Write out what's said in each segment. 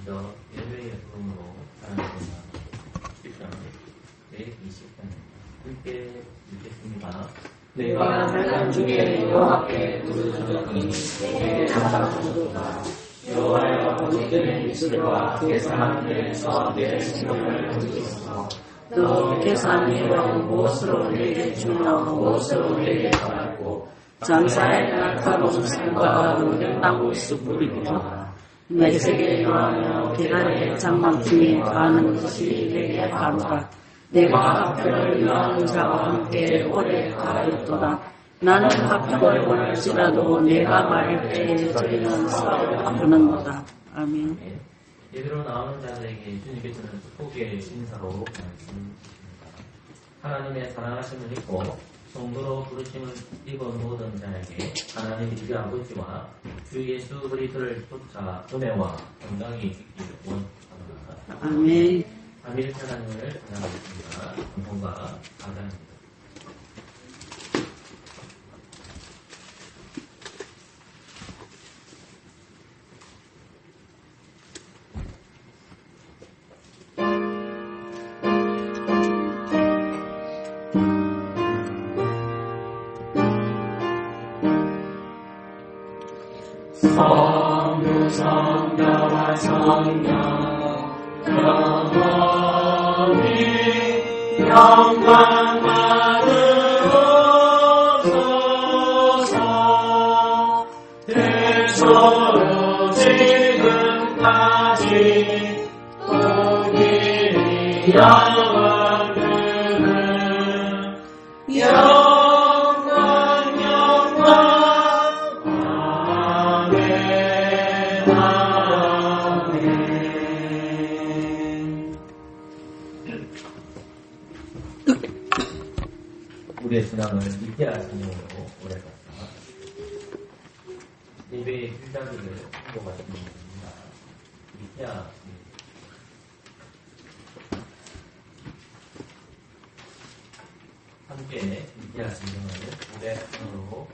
먼저 예배의 부름으로 하나님과 10장 120장 함께 읽겠습니다. 내가 한 중에 여호와께 부르짖으니 내게 답하시도다. 여호와여 너희들의 입술과 계산함에서 내 생명을 건지소서. 또 계산함으로 무엇으로 내게 주며 무엇으로 내게 받았고 장사의 낙하로운 산과 은행나무 숯불이니라. 내색에 여하며 계란의 장막중에 가는 것이 내게 가노라. 내가 화평을 위하는 자와 함께 오래 가하였도다. 나는 화평을 원할지라도 내가 말할 때에 저희는 싸우려하는도다. 아멘. 예배로 나오는 자들에게 주님께서는 축복의 인사로 말씀하십니다. 하나님의 사랑하심을 입고 성도로 부르심을 입은 모든 자에게 하나님의 우리 아버지와 주 예수 그리스도를 쫓아 은혜와 건강이 있기를 원합니다. 아멘. 아밀 하나님을 찬양하겠습니다. 감동과 감사합니다. 성부 성자와 성령 영원히 영광 받으소서. 대소로 지금까지 우리 영원은 우리의 신앙을 믿게 하시는으로 오래갔다. 예배의 필자들을 홍보하시는 분입니다. 믿게 하십니다. 함께 믿게 하시는을 오래간으로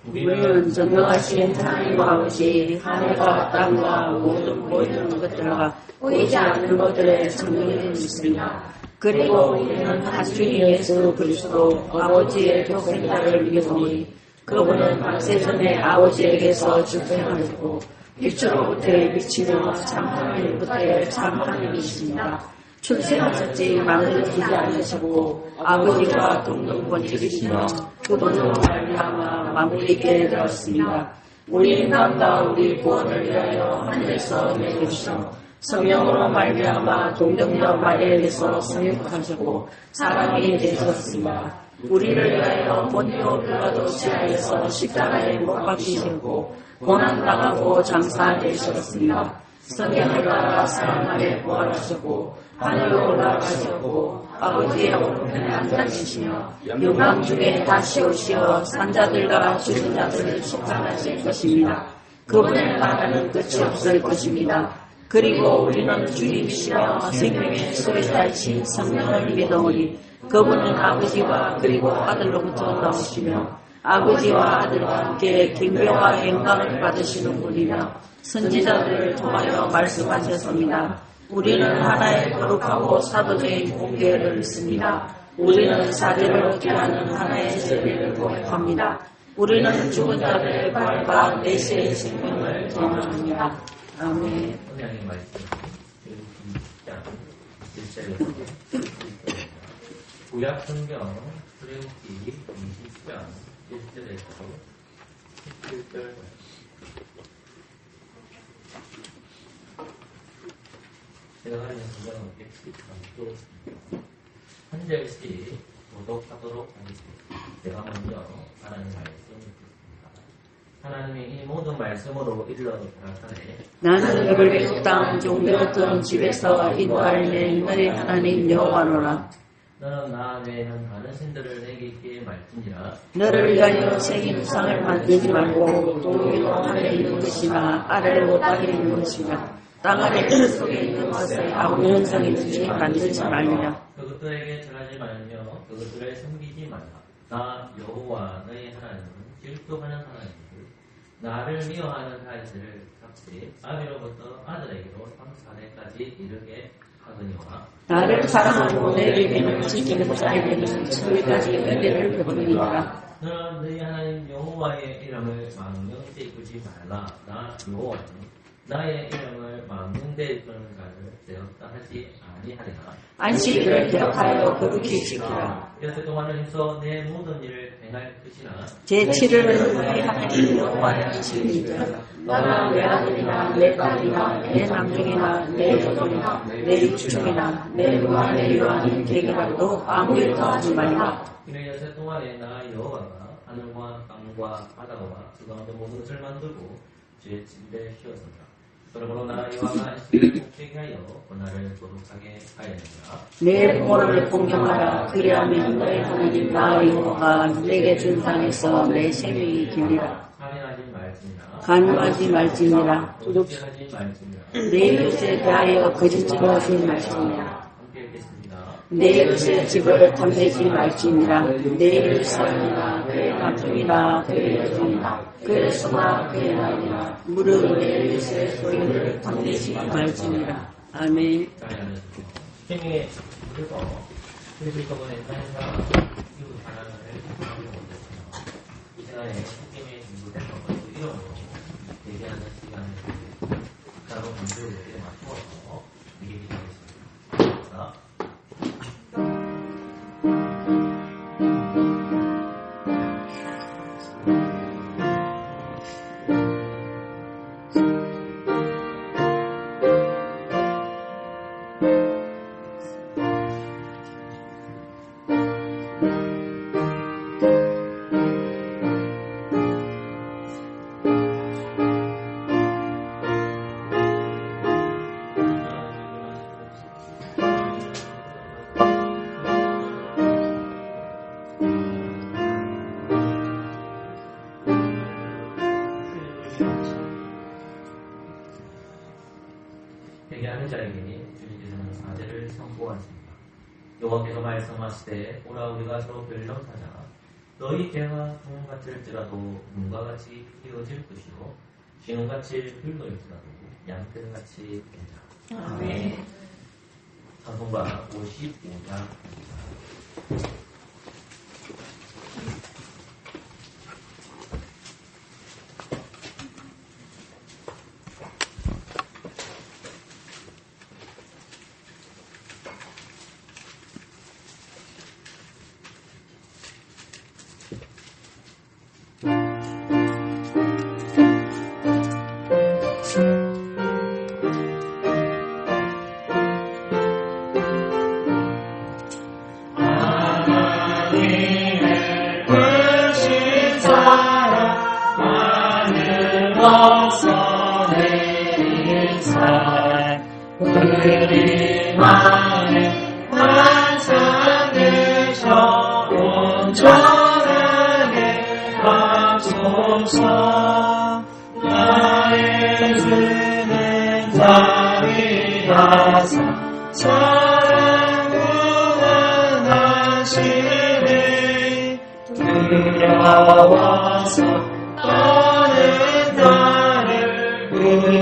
우리는 전능하신 하나님 아버지 하늘과 땅과 모든 보이는 것들과 보이지 않는 것들의 성령을 믿습니다. 그리고 우리는 한 주님 예수 그리스도 아버지의 독생자를 믿으니 그분은 만세전에 아버지에게서 출생하셨고 빛으로부터의 빛이며 참 하나님부터의 참 하나님이십니다. 출생하셨지 만들어지지 않으시고 아버지와 동등권직이시며 그분으로 말미암아 만물이 있게 되었습니다. 우리 인간과 우리 구원을 위하여 하늘에서 내리시며 성령으로 말미암아 동정녀 마리아에게서 성육하시고 사람이 되셨습니다. 우리를 위하여 본디오 빌라도 지하에서 십자가에 못 박히셨고 고난당하고 장사되셨습니다. 성경을 따라 사람만에 부활하셨고 하늘로 올라가셨고 아버지의 오른편에 앉아계시며 영광 중에 다시 오시어 산자들과 죽은 자들을 심판하실 것입니다. 그분의 나라는 끝이 없을 것입니다. 그리고 우리는 주님이시여 생명의 소리자이신 성령을 믿어오니 그분은 아버지와 그리고 아들로부터 나오시며 아버지와 아들과 함께 경배와 영광을 받으시는 분이며 선지자들을 통하여 말씀하셨습니다. 우리는 하나의 거룩하고 사도적인 공교회를 믿습니다. 우리는 사죄를 얻게 하는 하나의 세례를 고백합니다. 우리는 죽은 자들의 부활과 내세의 생명을 경험합니다. 아멘. 성령의 말씀 구약 성경 출애굽기 20장 1절에서 17절 제가 가리는 성경은 113조 한 절씩 교독하도록 하겠습니다. 제가 먼저 하나님 말씀 읽겠습니다. 하나님이 이 모든 말씀으로 일러가라사대 나는 여백의 땅 종되었던 집에서 인도할 내 너희 하나님 여호와노라. 너는 나 외에는 다른 신들을 내게 있게 말지니라. 너를 위하여 생긴 우상을 만들지 말고 또 위로 하늘에 있는 것이나 아래로 땅에 있는 것이나 땅 아래 뜰 속에 있는 것에 아무 형상이 있는지 만들지 말리라. 그것들에게 절하지 말며 그것들을 섬기지 말라. 나 여호와 너희 하나님은 질투하는 하나님이고 나를 미워하는 자들을 잡지 아비로부터 아들에게로 3,4대까지 이르게 하거니와 나를 사랑하고 내 계명을 지키는 자에게는 천리까지 은혜를 베푸리라. 너는 너희 하나님 여호와의 이름을 망령되이 이끌지 말라. 나 여호와는 나의 이름을 망령되이 이끄는 자를 되었다 하지 아니하리라. 안식일을 기억하여 거룩히 지키라. 여태 동안을 해서 내 모든 일을 행할 것이나 제7일은 우리 하나님 여호와의 안식일이다. 너나 내 아들이나 내 딸이나 내 남중이나 내 여종이나 내 육축이나 내 누나 내 요한이 되기라도 아무 일도 하지 말라. 이는 여태 동안에 나 여호와가 하늘과 땅과 바다와 그 가운데 모든 것을 만들고 주의 침대 씌웠습니다. 그러므로 나 여호와가 안식일을 복되게 하여 나를 거룩하게 하였느니라. 내 부모를 공경하라. 그리하면 너의 하나님 나 여호와가 내게 준 땅에서 내 생명이 길리라. 간음하지 말지니라. 도둑질하지 도둑질하지 말지니라. 내 이웃에 대하여 거짓으로 하지 말지니라. 함께 읽겠습니다. 내 이웃의 집을 탐내지 말지니라. 내 이웃 사람이나 그의 남편이나 그의 여종이나 그의 소나 그의 나이나 무릇 내 이웃의 소유를 탐내지 말지니라. 아멘. 생명의 그리고 그리스도의 삶과 이웃 하나님을 하고 있습니다. 이 시간에 생명의 중국의 것을 이름으로 얘기하는 시간을 따로 만들고 맞추어서 얘기하겠습니다. 회개하는 자에게 주님께서는 사죄를 선포하십니다. 여호와께서 말씀하시되 오라 우리가 서로 변론하자. 너희 죄가 동같을지라도 눈과 같이 휘어질 것이요 진홍같이 붉어일지라도 양털같이 되자. 아멘. 찬송가 55장. 우리만의 환상되셔 온전하게 하소서. 나의 주는 자비하사 사랑 구원하시네. 두려워서 떠는 나를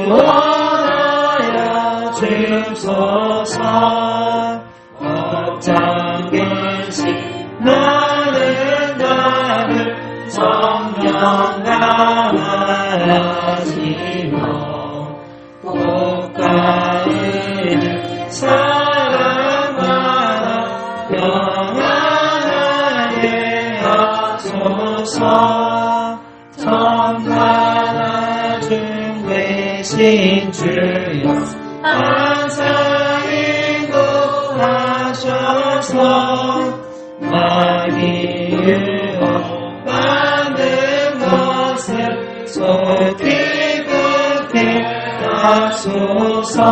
구원하여 주소서. 억장 근심 나는 나를 성령 강하시며 복가을 사랑하라 평안하게 하소서. 천하중 되신 주여 항상 인도하셔서 많이 유혹 받는 것을 속히 극히 하소서.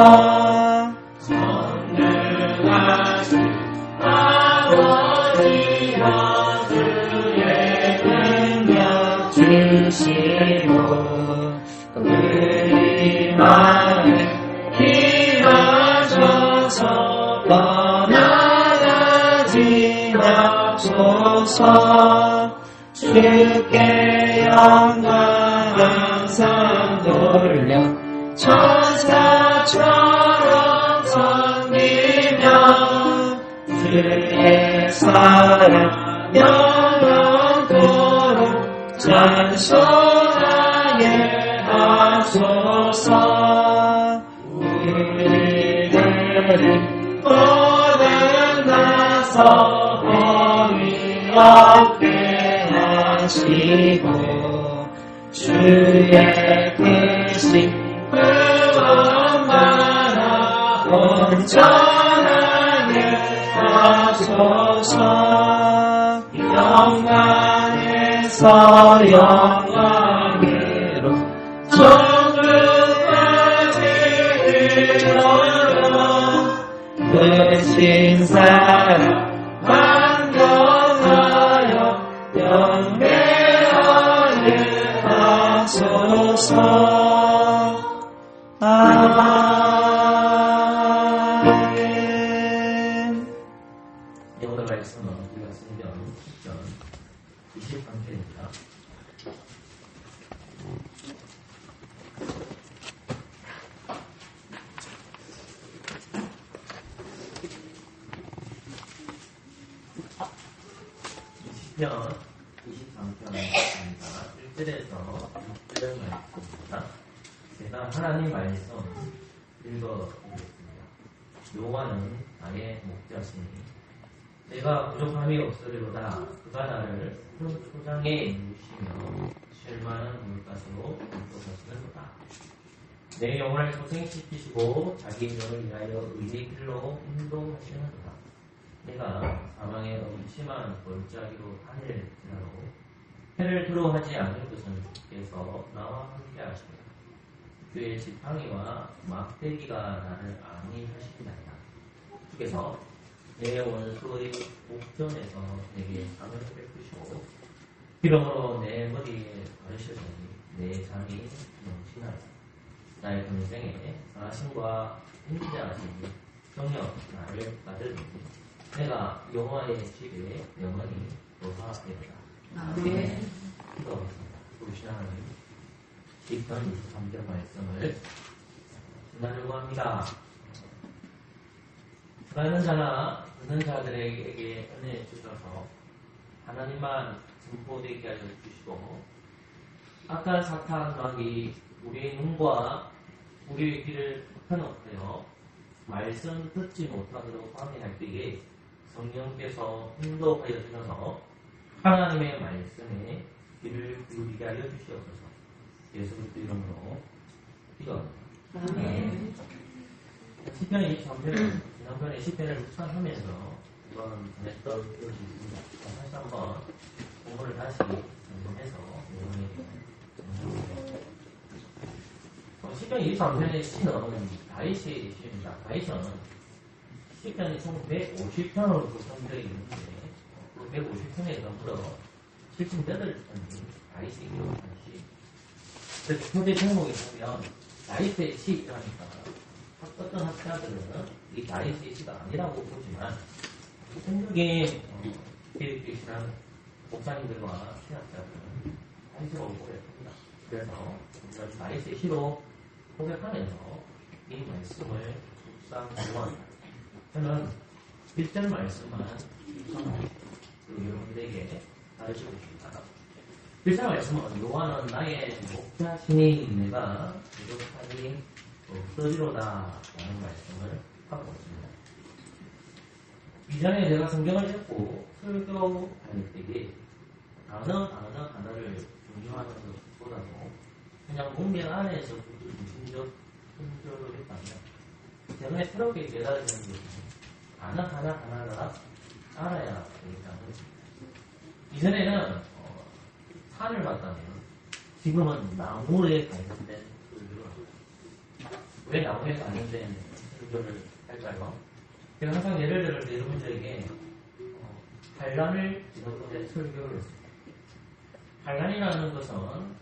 전능하신 아버지여 주의 능력 주시고 우리만을 일하셔서 떠나가지 마소서. 주께 영광 천사처럼 섬기며 주의 사랑 영원토록 찬송하게 하소서. 우리들은 모든 나서 범위 없게 하시고 주의 뜻이 그것만아 온전하게 하소서. 영광에서 영광으로 천국까지 이르러 크신 사랑 완전하여 영배하게 하소서. 아멘. 네, 오늘 말씀은 우리가 성경 10편 23편입니다. 편 23편입니다. 1절에서 6절 말씀입니다. 제가 하나님 말씀 읽어드리겠습니다. 여호와는 나의 목자시니 내가 부족함이 없으리로다. 그가 나를 큰 초장에 누시며 쉴 만한 물가스로 인도하시는도다. 내 영혼을 소생시키시고 자기 이름을 위하여 의의 길로 인도하시는도다. 내가 사망의 음침한 골짜기로 다닐지라도 해를 두려워하지 않을 것은 주께서 나와 함께 하시리라. 그의 지팡이와 막대기가 나를 안위하시리나이다. 주께서 내 원수의 목전에서 내게 상을 베푸시고 기름으로 내 머리에 바르시더니 내 잠이 넘치나이다. 나의 평생에 사심과 인자하시니 경력 나를 받으니 내가 여호와의 집에 영원히 거하리로다. 아멘. 기도하겠습니다. 우리 하나님, 10편 23절 말씀을 나누려고 합니다. 수많은 자나 듣는 자들에게 은혜 주셔서 하나님만 선포되게 하여 주시고 악한 사탄 마귀 우리의 눈과 우리의 귀를 켜놓고요 말씀 듣지 못하도록 방해할 때에 성령께서 인도하여 주셔서 하나님의 말씀에 귀를 기울이게 하여 주시옵소서. 예수 그리스도 이름으로 기도합니다. 아멘. 10편 23편은 지난번에 10편을 묵상하면서 이번 전했던 기억이 있습니다. 다시 한번 공부를 다시 점검해서 내용이 10편 23편의 시는 다윗의 시입니다. 다윗은 10편이 총 150편으로 구성되어 있는데 그 150편에 전부 78편이 다윗의 기록한 시. 그래서 표제 제목에 보면 다윗의 시라니까 어떤 학자들은 이 다윗의 시가 아니라고 보지만 성경의 기록되시는 목사님들과 신학자들은 다윗으로 고백합니다. 그래서 우리가 다윗의 시로 고백하면서 이 말씀을 묵상 공부합니다. 저는 1절 말씀만 여러분들에게 가르치고 있습니다. 1절 말씀은 여호와는 나의 목자시니 내가 부족하니 없으리로다 라는 말씀을 하고 있습니다. 이전에 제가 성경을 읽고 설교할 때에 단어를 중요하는 것보다도 그냥 문맥 안에서 중심적 순서를 했다면 최근에 새롭게 깨달아지는 것은 단어 하나하나가 알아야 되겠다는 것입니다. 이전에는 산을 봤다면 지금은 나무에 관련된 설교를 합니다. 왜 나무에 관련된 설교를 할까요? 제가 항상 예를 들을 때 여러분들에게 환란을 지나보는 설교를 했습니다. 환란이라는 것은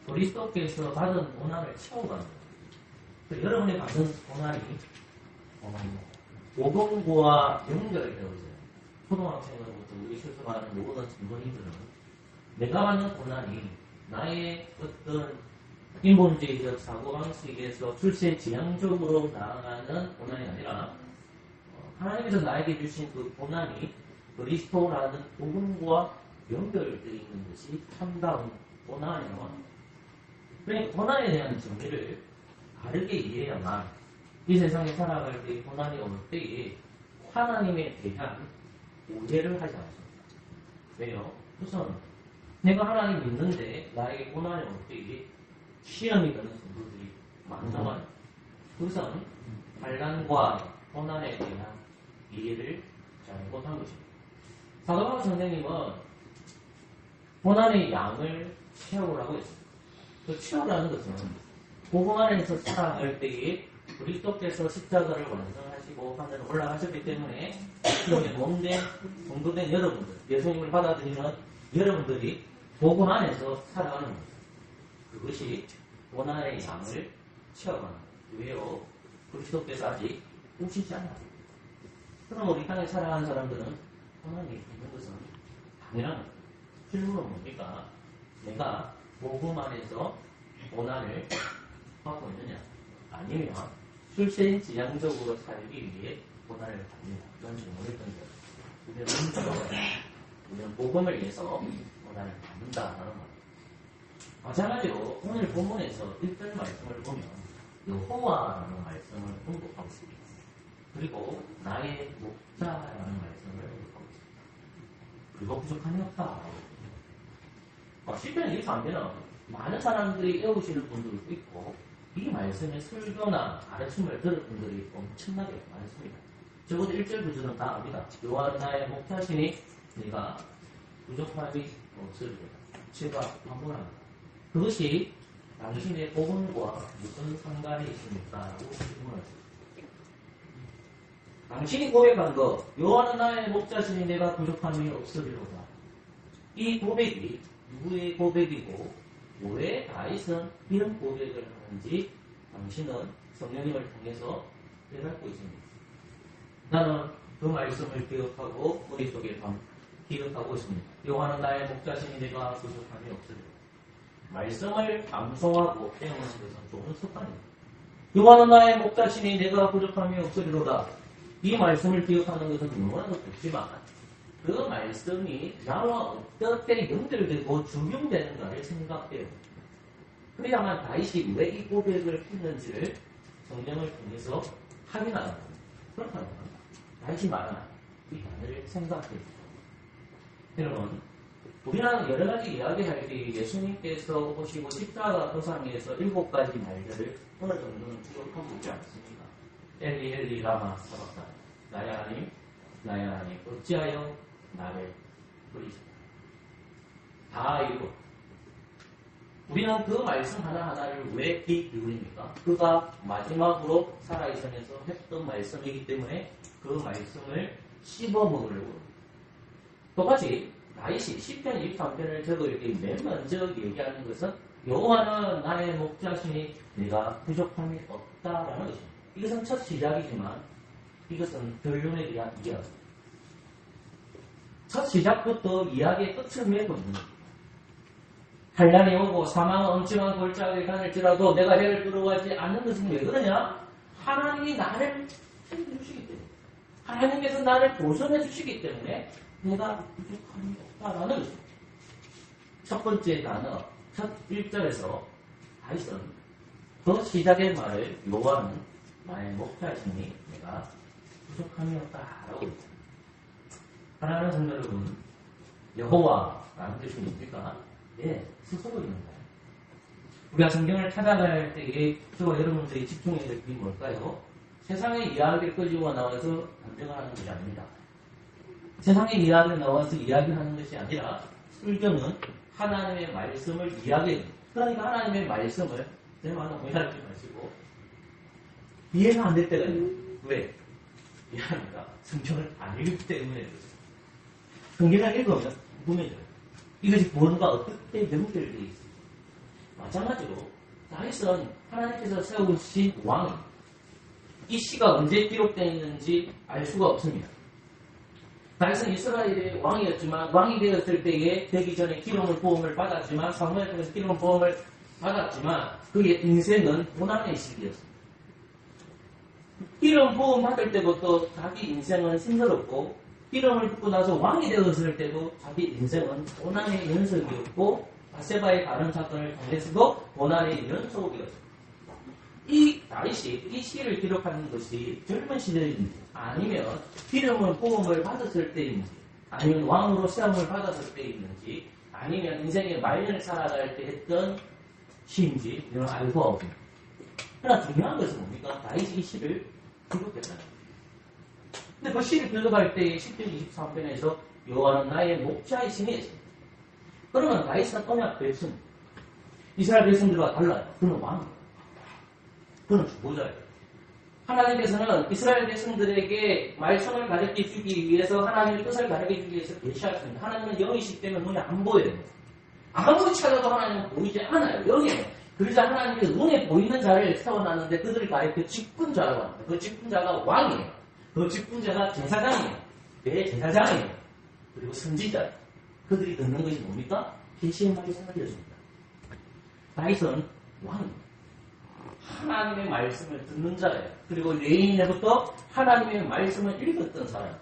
그리스도께서 받은 고난을 채워가는 거예요. 여러분이 받은 고난이 오봉구와 연결이 되어 있어요. 초등학생으로부터 우리 실습하는 모든 젊은이들은 내가 받는 고난이 나의 어떤 인본주의적 사고방식에서 출세지향적으로 나아가는 고난이 아니라 하나님께서 나에게 주신 그 고난이 그리스도라는 복음과 연결되어 있는 것이 참다운 고난이에요. 그러니까 고난에 대한 정의를 바르게 이해해야만 이 세상에 살아갈 때 고난이 올 때에 하나님에 대한 오해를 하지 않습니다. 왜요? 우선 내가 하나님 믿는데 나에게 고난이 올 때에 시험이 되는 성도들이 많다면 우선 환난과 고난에 대한 이해를 잘못한 것입니다. 사도 바울 선생님은 고난의 양을 채우라고 했습니다. 그 채우라는 것은 복음 안에서 살아갈 때에 그리스도께서 십자가를 완성하시고 하늘에 올라가셨기 때문에 그렇게 몸된 성도된 여러분들, 예수님을 받아들이는 여러분들이 복음 안에서 살아가는 겁니다. 그것이 고난의 양을 채워가는 거예요. 왜요? 그리스도께서 아직 오시지 않아요. 그럼 우리 땅에 살아가는 사람들은 고난이 있는 것은 당연한 거예요. 실물은 뭡니까? 내가 복음 안에서 고난을 받고 있느냐? 아니면 출세지향적으로 살기 위해 고난을 받느냐? 이런 질문을 던져요. 우리는 복음을 위해서 고난을 받는다라는 말이에요. 마찬가지로 오늘 본문에서 1절 말씀을 보면 여호와라는 말씀을 언급하고 있습니다. 그리고 나의 목자라는 말씀을 언급하고 있습니다. 그리고 부족함이 없다라고 했습니다. 실제는 이렇게 안 되면 많은 사람들이 외우시는 분들도 있고 이 말씀의 설교나 가르침을 들을 분들이 엄청나게 많습니다. 적어도 1절 9절은 다 압니다. 여호와 나의 목자시니 네가 부족함이 없으리로다. 제가 반문합니다. 그것이 당신의 복음과 무슨 상관이 있습니까? 라고 질문하십니다. 당신이 고백한 것, 여호와는 나의 목자시니 내가 부족함이 없으리로다. 이 고백이 누구의 고백이고 왜 다윗은 이런 고백을 하는지 당신은 성령님을 통해서 깨닫고 있습니다. 나는 그 말씀을 기억하고 머릿속에 기억하고 있습니다. 여호와는 나의 목자시니 내가 부족함이 없으리로다. 말씀을 방송하고 배우는 것은 좋은 습관입니다. 여호와는 나의 목자시니 내가 부족함이 없으리로다. 이 말씀을 기억하는 것은 너무나도 좋지만 그 말씀이 나와 어떻게 연결되고 적용되는가를 생각해요. 그래야만 다윗이 왜 이 고백을 했는지를 성경을 통해서 확인하는 겁니다. 그렇다면 다윗이 말하는 이 단어를 생각해요. 여러분, 우리는 여러 가지 이야기할 때 예수님께서 오시고 십자가 도상에서 7가지 말들을 어느 정도는 기록하고 있지 않습니까? 엘리 엘리 라마 사박단 나의 하나님 나의 하나님 어찌하여 나를 버리셨나. 다 이루어. 우리는 그 말씀 하나하나를 왜 귀 기울입니까? 그가 마지막으로 살아있으면서 했던 말씀이기 때문에 그 말씀을 씹어먹으려고. 똑같이 다윗이 10편 23편을 적을 때 맨 먼저 얘기하는 것은 여호와는 나의 목자시니 내가 부족함이 없다라는 것입니다. 이것은 첫 시작이지만 이것은 결론에 대한 이야기입니다. 첫 시작부터 이야기의 끝을 맺고 있는 겁니다. 환난이 오고 사망은 엄청난 골짜기에 가늘지라도 내가 해를 들어가지 않는 것은 왜 그러냐? 하나님이 나를 챙겨주시기 때문에 하나님께서 나를 보존해 주시기 때문에 내가 부족함이 없다라는 것입니다. 첫 번째 단어, 첫 1절에서 다윗은 그 시작의 말을 여호와는 나의 목자시니 내가 부족함이 없다라고 했습니다. 사랑하는 성도 여러분, 여호와라는 뜻이 뭡니까? 예, 스스로 있는 거예요. 우리가 성경을 찾아갈 때에 저와 여러분들이 집중해야 될 게 뭘까요? 세상의 이야기를 끌고 나와서 감정을 하는 것이 아닙니다. 세상의 이야기를 나와서 이야기하는 것이 아니라 설교는 하나님의 말씀을 이야기해요. 그러니까 하나님의 말씀을 내 말은 오해하지 마시고 이해가 안 될 때가 있어요. 왜? 미안합니다. 성경을 안 읽기 때문에 성경을 읽으면 궁금해져요. 이것이 뭔가 어떻게 연결되어 있습니다. 마찬가지로 다윗은 하나님께서 세우신 왕, 이 시가 언제 기록되어 있는지 알 수가 없습니다. 다윗은 이스라엘의 왕이었지만 왕이 되었을 때에 되기 전에 기름을 부음을 받았지만 사무엘 통해서 기름 부음을 받았지만 그의 인생은 고난의 시기였습니다. 기름 부음 받을 때부터 자기 인생은 힘들었고 기름을 듣고 나서 왕이 되었을 때도 자기 인생은 고난의 연속이었고 바세바의 다른 사건을 통해서도 고난의 연속이었습니다. 이 다윗이 이 시를 기록하는 것이 젊은 시절인지 아니면 기름을 부음을 받았을 때인지 아니면 왕으로 시험을 받았을 때인지 아니면 인생의 말년을 살아갈 때 했던 시인지 이런 알 수가 없습니다. 그러나 중요한 것은 뭡니까? 다윗이 이 시를 기록했다는 거예요. 근데 그 시를 기록할 때 10편 23편에서 여호와는 나의 목자이시니 했습니다. 그러면 다윗은 언약 백성, 이스라엘 백성들과 달라요. 그는 왕이에요. 그는 주보자예요. 하나님께서는 이스라엘 백성들에게 말씀을 가르쳐주기 위해서 하나님의 뜻을 가르쳐주기 위해서 계시하셨습니다. 하나님은 영이시기 때문에 눈에 안 보여요. 아무리 찾아도 하나님은 보이지 않아요. 영이에요. 그러자 하나님께서 눈에 보이는 자를 세워놨는데 그들을 가르쳐 직분자라고 합니다. 그 직분자가 왕이에요. 그 직분자가 제사장이에요. 내 제사장이에요. 그리고 선지자예요. 그들이 듣는 것이 뭡니까? 계시의 말씀을 들려줍니다. 다윗은 왕입니다. 하나님의 말씀을 듣는 자예요. 그리고 레인에부터 하나님의 말씀을 읽었던 사람입니다.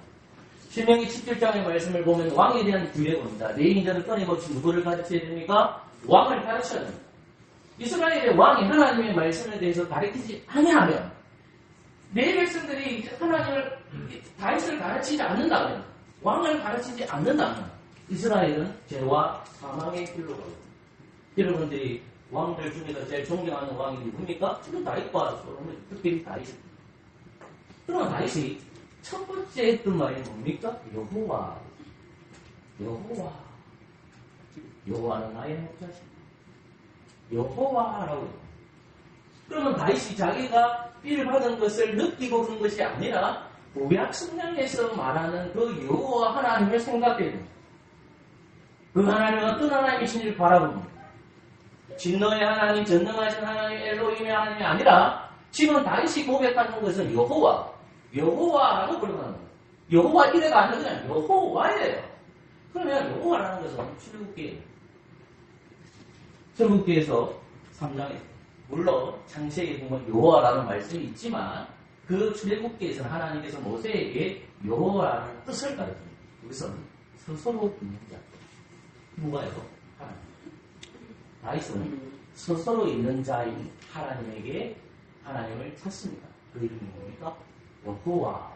신명기 17장의 말씀을 보면 왕에 대한 규례가 옵니다. 레인자는 끊임없이 누구를 가르쳐야 됩니까? 왕을 가르쳐야 됩니다. 이스라엘의 왕이 하나님의 말씀에 대해서 가르치지 아니하면 내 백성들이 하나님을 다윗을 가르치지 않는다면 왕을 가르치지 않는다면 이스라엘은 죄와 사망의 길로 가고 여러분들이 왕들 중에서 제일 존경하는 왕이 누굽니까? 지금 다윗과 솔로몬, 특별히 다윗입니다. 그러면 다윗이 첫 번째 했던 말이 뭡니까? 여호와는 나의 목자시다. 여호와라고. 그러면 다윗이 자기가 삐를 받은 것을 느끼고 그런 것이 아니라 구약 성경에서 말하는 그 여호와 하나님을 생각해야 됩니다. 그 하나님은 어떤 하나님이신지를 바라봅니다. 진노의 하나님, 전능하신 하나님, 엘로힘의 하나님이 아니라 지금 다윗이 고백하는 것은 여호와라고 부르는 거예요. 여호와 이래가 아니라 그냥 여호와예요. 그러면 여호와라는 것은 출애굽기예요. 출애굽기에서 3장에 물론 창세기에 보면 여호와라는 말씀이 있지만 그 출애굽기에서는 하나님께서 모세에게 여호와라는 뜻을 가르칩니다. 여기서는 스스로 있는 자. 누가요? 하나님. 다윗은 스스로 있는 자인 하나님에게 하나님을 찾습니다. 그 이름이 뭡니까? 여호와.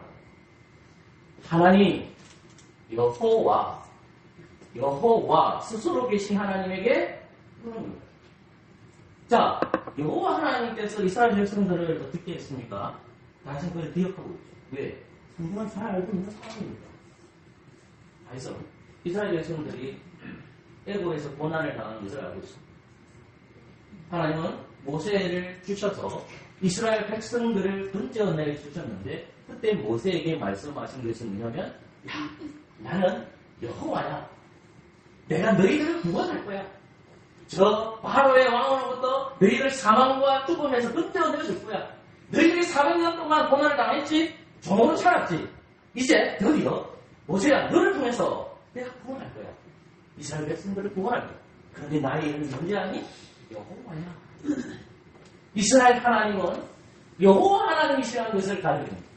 하나님, 여호와 스스로 계신 하나님에게 그럽니다. 자, 여호와 하나님께서 이스라엘 백성들을 어떻게 했습니까? 다시 그걸 기억하고 있죠. 왜? 성경을 잘 알고 있는 사람입니다. 다윗은 이스라엘 백성들이 애고에서 고난을 당한 것을 알고 있습니다. 하나님은 모세를 주셔서 이스라엘 백성들을 건져내 주셨는데 그때 모세에게 말씀하신 것이 뭐냐면 야, 나는 여호와야. 내가 너희들을 구원할 거야. 저 바로의 왕으로부터 너희를 사망과 죽음에서 건져내줄 거야. 너희들이 400년 동안 고난을 당했지? 종으로 살았지? 이제 드디어 모세야 너를 통해서 내가 구원할 거야. 이스라엘 백성들을 구원할 거야. 그런데 나의 이름이 뭔지 아니? 여호와야. 이스라엘 하나님은 여호와 하나님이시라는 것을 가르칩니다.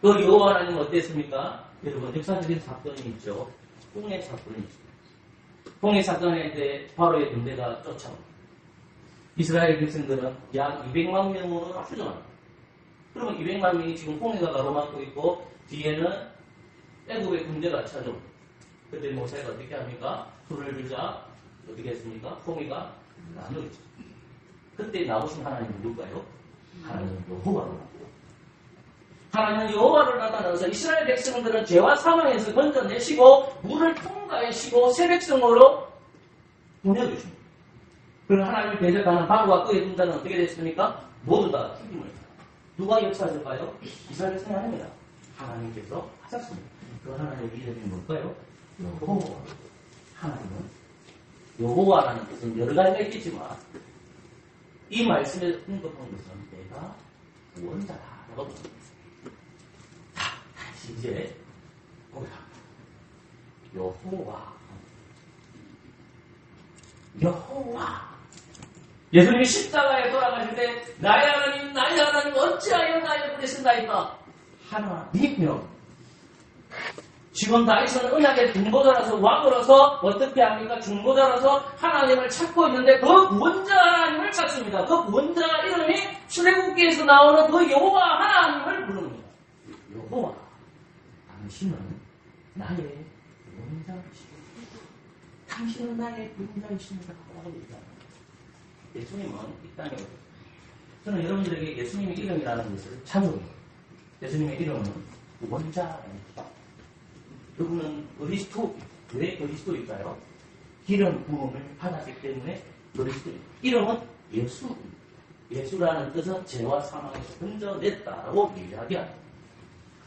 그 여호와 하나님은 어땠습니까? 여러분 역사적인 사건이 있죠. 홍해 사건이 있습니다. 홍해 사건에 대해 바로의 군대가 쫓아옵니다. 이스라엘 백성들은 약 200만 명으로 추정합니다. 그러면 200만 명이 지금 홍해가 가로막고 있고 뒤에는 애굽의 군대가 찾아옵니다. 그때 모세가 어떻게 합니까? 불을 들자 어떻게 했습니까? 홍해가 나누죠. 그때 나오신 하나님은 누굴까요? 하나님은 여호와로 나타나요. 하나님은 여호와로 나타나서 이스라엘 백성들은 죄와 사망에서 건져내시고 물을 통과하시고 새 백성으로 보내주십니다. 그럼 하나님을 대적하는 바로와 그의 군단은 어떻게 됐습니까? 모두 다 죽임을 당합니다. 누가 역사할까요? 이스라엘 백성이 아닙니다. 하나님께서 하셨습니다. 그 하나님의 이름이 뭘까요? 여호와. 하나님은 여호와라는 뜻은 여러 가지가 있겠지만 이 말씀에 언급한 것은 내가 구원자라고 봅니다. 자, 다시 이제 고백합니다. 여호와. 예수님이 십자가에 돌아가실 때 나의 하나님 어찌하여 나를 버리신다이까 하나님이요. 지금 다윗은 언약의 중보자라서 왕으로서 어떻게 합니까? 중보자라서 하나님을 찾고 있는데 그 구원자 하나님을 찾습니다. 그 구원자 이름이 출애굽기에서 나오는 그 여호와 하나님을 부릅니다. 여호와 당신은 나의 구원자이시오. 당신은 나의 구원자이십니다. 라고 얘기합니다. 예수님은 이 땅에 오셨습니다. 저는 여러분들에게 예수님의 이름이라는 것을 찬송해요. 예수님의 이름은 구원자입니다. 그분은 그리스도. 왜 그리스도일까요? 기름 부음을 받았기 때문에 그리스도입니다. 이름은 예수. 예수라는 뜻은 죄와 사망에서 건져냈다라고 이야기합니다.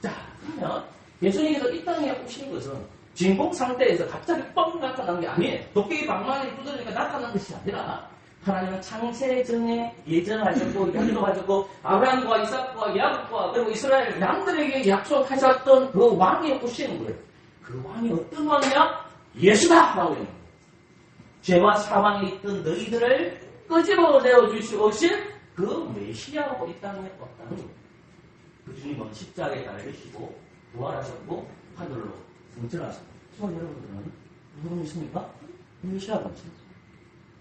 자, 그러면 예수님께서 이 땅에 오신 것은 진공 상태에서 갑자기 뻥 나타난 게 아니에요. 도끼 방망이 두드리니까 나타난 것이 아니라 하나님은 창세전에 예정하셨고 약속하셨고 아브라함과 이삭과 야곱과 그리고 이스라엘 양들에게 약속하셨던 그 왕이 오시는 거예요. 그 왕이 어떤 왕이야? 예수다! 라고 얘기합니다. 죄와 사망에 있던 너희들을 끄집어내어 주시오실 그 메시아로 이 땅에 왔다는 거예요. 그 주님은 십자가에 달리시고 부활하셨고 하늘로 승천하셨습니다. 그래서 여러분들은 누구 믿습니까? 메시아가 믿습니다.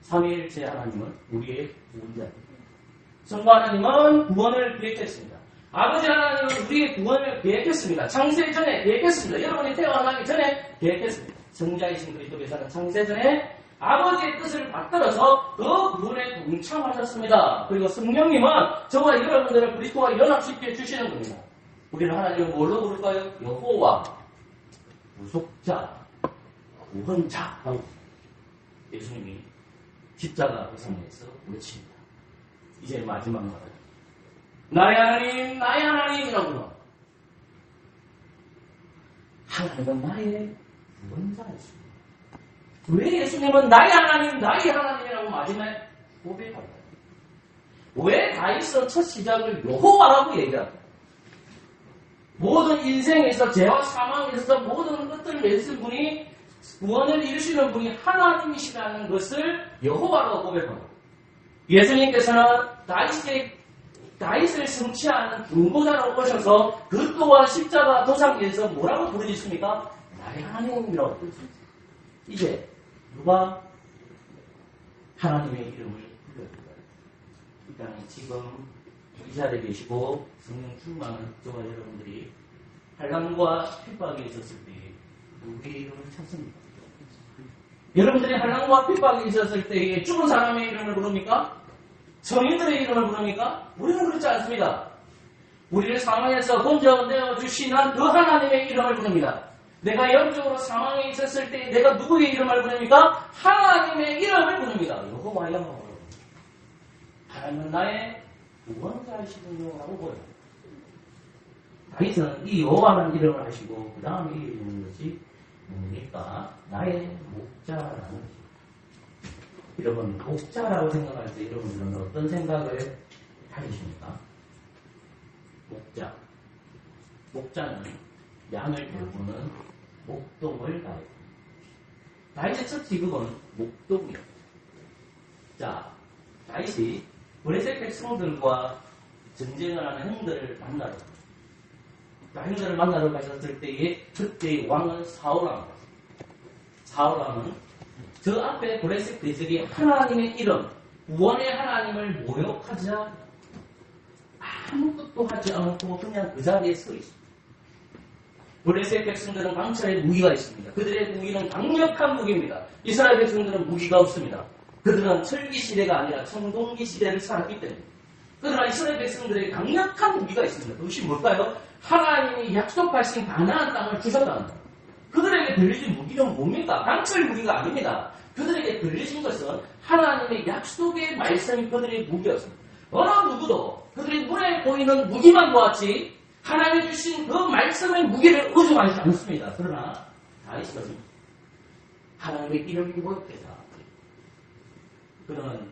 삼위일체 하나님은 우리의 구원자입니다. 성부 하나님은 구원을 계획했습니다. 아버지 하나님은 우리의 구원을 계획했습니다. 창세전에 계획했습니다. 여러분이 태어나기 전에 계획했습니다. 성자이신 그리스도께서는 창세전에 아버지의 뜻을 받들어서 그 구원에 동참하셨습니다. 그리고 성령님은 저와 여러분들을 그리스도와 연합시켜 주시는 겁니다. 우리는 하나님을 뭘로 부를까요? 여호와, 구속자, 구원자라고 예수님이 십자가 그 상에서 외칩니다. 이제 마지막 말은 나의 하나님이라고. 하나님은 나의 구원자였습니다. 왜 예수님은 나의 하나님이라고 마지막에 고백할까요? 왜 다윗은 첫 시작을 여호와라고 얘기할까요? 모든 인생에서 죄와 사망에 있어서 모든 것들을 내신 분이 구원을 이루시는 분이 하나님이시라는 것을 여호와라고 고백합니다. 예수님께서는 다윗을 성취하는 중보자로 오셔서 그 또한 십자가 도상에서 뭐라고 부르셨습니까? 나의 하나님이라고 부르셨습니다. 이제 누가 하나님의 이름을 불러줄까요? 이 땅에 지금 이 자리에 계시고 성령 충만한 저와 여러분들이 환난과 핍박에 있었을 때 누구의 이름을 찾습니까? 여러분들이 환난과 핍박에 있었을 때에 죽은 사람의 이름을 부릅니까? 성인들의 이름을 부릅니까? 우리는 그렇지 않습니다. 우리를 사망에서 건져내어 주시는 그 하나님의 이름을 부릅니다. 내가 영적으로 사망에 있었을 때 내가 누구의 이름을 부릅니까? 하나님의 이름을 부릅니다. 여호와여. 하나님은 나의 구원자이시군요라고 보여요. 다윗은 이 여호와라는 이름을 하시고 그 다음에 이르는 것이 뭡니까? 나의 목자라는 것입니다. 여러분, 목자라고 생각할 때 여러분들은 어떤 생각을 하십니까? 목자. 목자는 양을 돌보는 목동을 다해요. 다윗의 첫 직업은 목동이에요. 자, 다윗이 블레셋 백성들과 전쟁을 하는 형들을 만나러 형들을 만나러 가셨을 때에 그때 왕은 사울왕. 사울왕은 저 앞에 블레셋 대적이 하나님의 이름, 구원의 하나님을 모욕하자 아무것도 하지 않고 그냥 그 자리에 서 있습니다. 블레셋 백성들은 강철의 무기가 있습니다. 그들의 무기는 강력한 무기입니다. 이스라엘 백성들은 무기가 없습니다. 그들은 철기 시대가 아니라 청동기 시대를 살았기 때문에. 그러나 이스라엘 백성들에게 강력한 무기가 있습니다. 그것이 뭘까요? 하나님이 약속하신 가나안 땅을 주셨다는 것. 그들에게 들려진 무기는 뭡니까? 강철 무기가 아닙니다. 그들에게 들려진 것은 하나님의 약속의 말씀이 그들의 무기였습니다. 어느 누구도 그들의 눈에 보이는 무기만 보았지 하나님이 주신 그 말씀의 무기를 의존하지 않습니다. 그러나 다윗은 하나님의 이름이 모욕되자 그는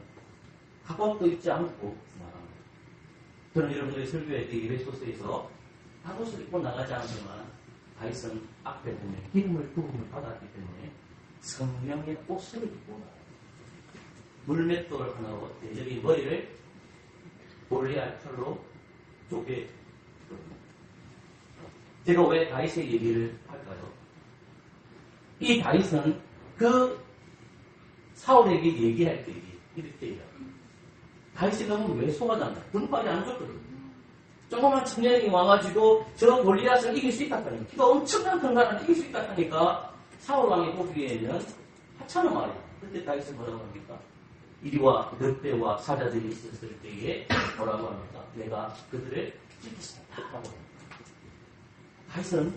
갑옷도 입지 않고 나갑니다. 저는 여러분들의 설교회 때 예배소서에서 갑옷을 입고 나가지 않지만 다윗은 앞에 보면 기름을 부음을 받았기 때문에 성령의 옷을 입고 나갑니다. 물맷돌을 하나로 대적이 머리를 골리앗 칼로 쪼개. 제가 왜 다윗의 얘기를 할까요? 이 다윗은 그 사울에게 얘기할 때 이렇게 해요. 다윗이 너무 왜소하잖아. 등발이 안 좋거든. 조그만 청년이 와가지고 저 골리앗을 이길 수 있다니까. 키가 엄청난 등가를 이길 수 있다니까. 사울 왕이 보기에는 하찮은 말이야. 그때 다윗은 뭐라고 합니까? 이리와 늑대와 사자들이 있었을 때에 뭐라고 합니까? 내가 그들을 지키겠다. 라고 합니다. 다윗은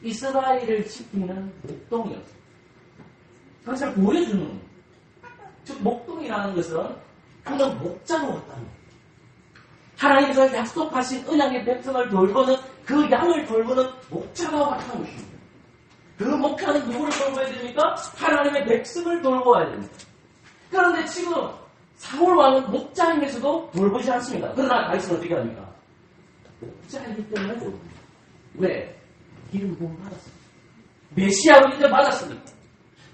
이스라엘을 지키는 목동이었어요. 그것을 보여주는, 즉 목동이라는 것은 그는 목자로 왔다는 거예요. 하나님께서 약속하신 언약의 백성을 돌보는 그 양을 돌보는 목자가 왔다는 것입니다. 그 목자는 누구를 돌봐야 됩니까? 하나님의 백성을 돌봐야 됩니다. 그런데 지금 사울 왕은 목자임에서도 돌보지 않습니다. 그러나 다윗은 어떻게 합니까? 목자이기 때문에 돌봅니다. 왜? 기름 부음 받았습니다. 메시아로 이제 받았습니다.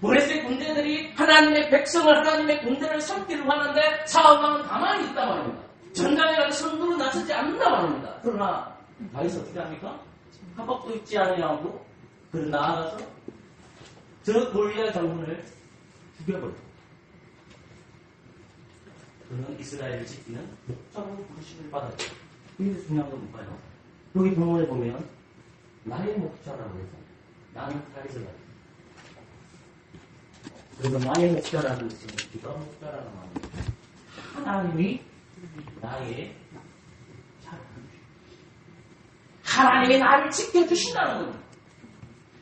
브레스의 군대들이 하나님의 백성을 하나님의 군대를 삼기를 하는데 사울 왕은 가만히 있단 말입니다. 전장에 가서 선두로 나서지 않는단 말입니다. 그러나 다윗은 어떻게 합니까? 합법도 있지 않으냐고 그를 나아가서 저 골리앗 장군을 죽여버립니다. 그는 이스라엘을 지키는 목자로 부르심을 받았죠. 여기서 중요한 건 뭘까요? 여기 본문에 보면 나의 목자라고 해서 나는 다윗을 가졌다. 그래서 나의 목자라는 것은 기가 목자라는 말입니다. 하나님이 나의 하나님이 나를 지켜주신다는 겁니다.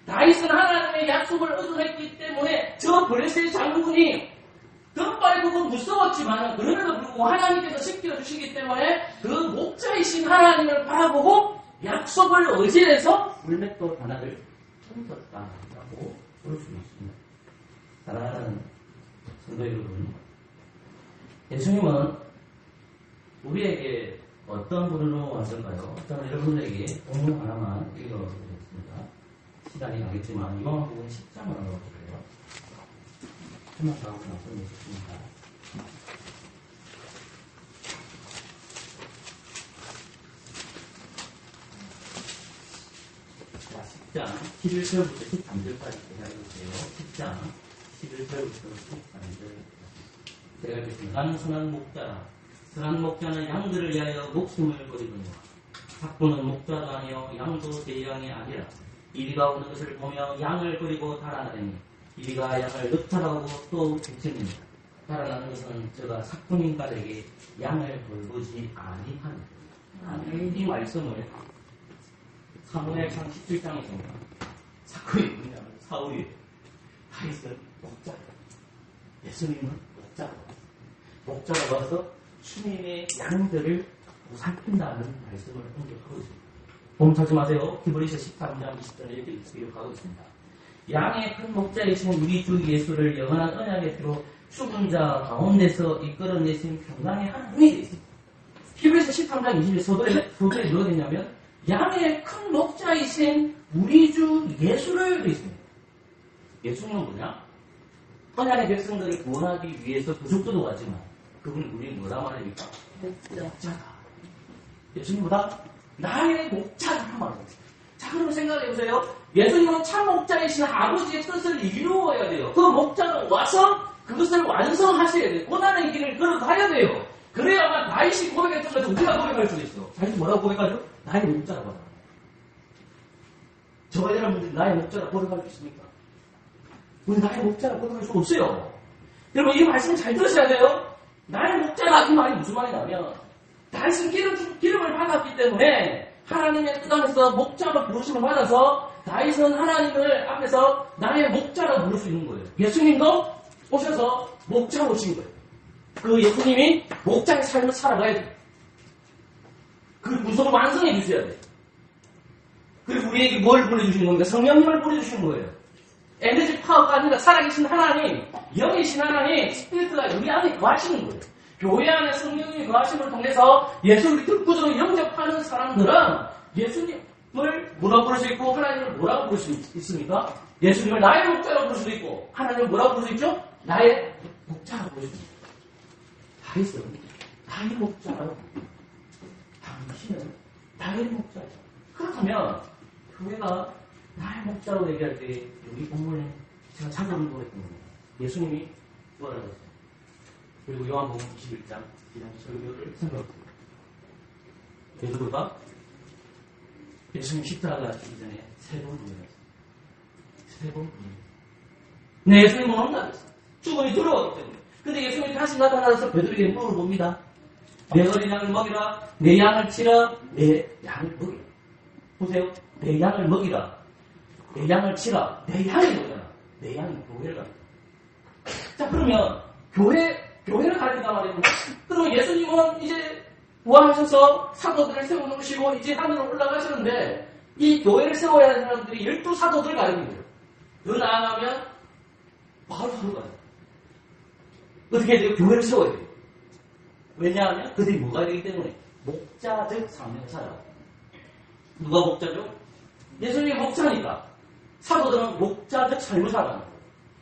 다윗은 하나님의 약속을 얻어냈기 때문에 저 블레셋 장군이 등발이 보고 무서웠지만 그럼에도 불구하고 하나님께서 지켜주시기 때문에 그 목자이신 하나님을 바라보고 약속을 의지해서 물맷돌 하나를 던졌다라고 볼 수 있습니다. 사랑하는 성도 여러분, 예수님은 우리에게 어떤 분으로 왔을까요? 저는 여러분들에게 본문 하나만 읽어보겠습니다. 시간이 나겠지만 이번 부분 10장을 읽어볼게요. 한번 더 하고 말씀드리겠습니다. 자, 10장 11절부터 13절까지 제가 읽을게요. 10장 11절부터 13절. 제가 읽겠습니다. 나는 선한 목자라. 선한 목자는 양들을 위하여 목숨을 버리거니와 학부는 목자가 아니요 양도 제 양이 아니라 이리가 오는 것을 보며 양을 버리고 달아나더니 이리가 양을 늑탈하고 또 되칩니다. 달아나는 것은 제가 삭군인가에게 양을 돌보지 아니하는 이 말씀을 사무엘상 17장에서입니다. 삭군이 뭐냐면 사울이 다윗은 목자, 예수님은 목자라고 와서 주님의 양들을 살핀다는 말씀을 언급하고 있습니다. 보면 찾지 마세요. 히브리서 13장 20절에 이렇게 기록하고 있습니다. 양의 큰 목자이신 우리 주 예수를 영원한 언약의 피로 죽은 자 가운데서 이끌어내신 평강의 하나님이 되십니다. 히브리서 13장 20절 소설에 뭐가 되냐면 양의 큰 목자이신 우리 주 예수를 되십니다. 예수는 뭐냐? 언약의 백성들을 구원하기 위해서 부족도도 가지만 그분이 우리 뭐라 말합니까? 목자다. 예수님보다 나의 목자라는 말입니다. 자, 그럼 생각해보세요. 예수님은 참 목자이신 아버지의 뜻을 이루어야 돼요. 그 목자는 와서 그것을 완성하셔야 돼요. 고난의 길을 걸어가야 돼요. 그래야만 다윗이 고백했던 것을 우리가 고백할 수 있어. 다윗이 뭐라고 고백하죠? 나의 목자라고 하잖아요. 저와 여러분들이 나의 목자라고 고백할 수 있습니까? 우리 나의 목자라고 고백할 수 없어요. 여러분 이 말씀 잘 들으셔야 돼요. 나의 목자라 그 말이 무슨 말이냐면 다윗은 기름을 받았기 때문에 하나님의 뜻 안에서 목자로 부르심을 받아서 다윗은 하나님을 앞에서 나의 목자라고 부를 수 있는 거예요. 예수님도 오셔서 목자로 오신 거예요. 그 예수님이 목자의 삶을 살아가야 돼요. 그 문서를 완성해 주셔야 돼요. 그리고 우리에게 뭘 보내주시는 겁니까? 성령님을 보내주시는 거예요. 에너지 파워가 아니라 살아계신 하나님, 영이신 하나님, 스피리트가 우리 안에 거하시는 거예요. 교회 안에 성령님이 거하심을 통해서 예수를 듣고도 영접하는 사람들은 예수님을 뭐라고 부를 수 있고 하나님을 뭐라고 부를 수 있습니까? 예수님을 나의 목자라고 부를 수도 있고 하나님을 뭐라고 부를 수 있죠? 나의 목자라고 부를 수 있습니다. 다윗은 나의 목자라고 당신은 나의 목자야. 그렇다면 교회가 나의 목자라고 얘기할 때 여기 본문에 제가 잠깐 보겠던 겁니다. 예수님이 부활하셨어요. 그리고 요한복음 21장 지난 설교를 생각합니다. 베드로가 예수님 십자가 가시기 전에 세 번 부인했어요. 세 번 부인했어요. 네, 예수님은 혼나셨어요. 죽음이 두려웠기 때문에. 근데 예수님이 다시 나타나서 베드로에게 물어봅니다. 내 어린 양을 먹이라, 내 양을 치라, 내 양을 먹이라. 보세요. 내 양을 먹이라, 내 양을 치라, 내 양이 뭐잖아. 내 양이 교회를 가르쳐. 자, 그러면 교회를 가르친단 말이에요. 그러면 예수님은 이제 부활하셔서 사도들을 세워놓으시고 이제 하늘로 올라가시는데 이 교회를 세워야 하는 사람들이 12사도들 가르치는 거예요. 더 나아가면 바로 사도가 돼요. 어떻게 해야 돼요? 교회를 세워야 돼요. 왜냐하면 그들이 뭐가 되기 때문에 목자적 삶을 살아요. 누가 목자죠? 예수님이 목자니까 사도들은 목자적 삶을 살아요.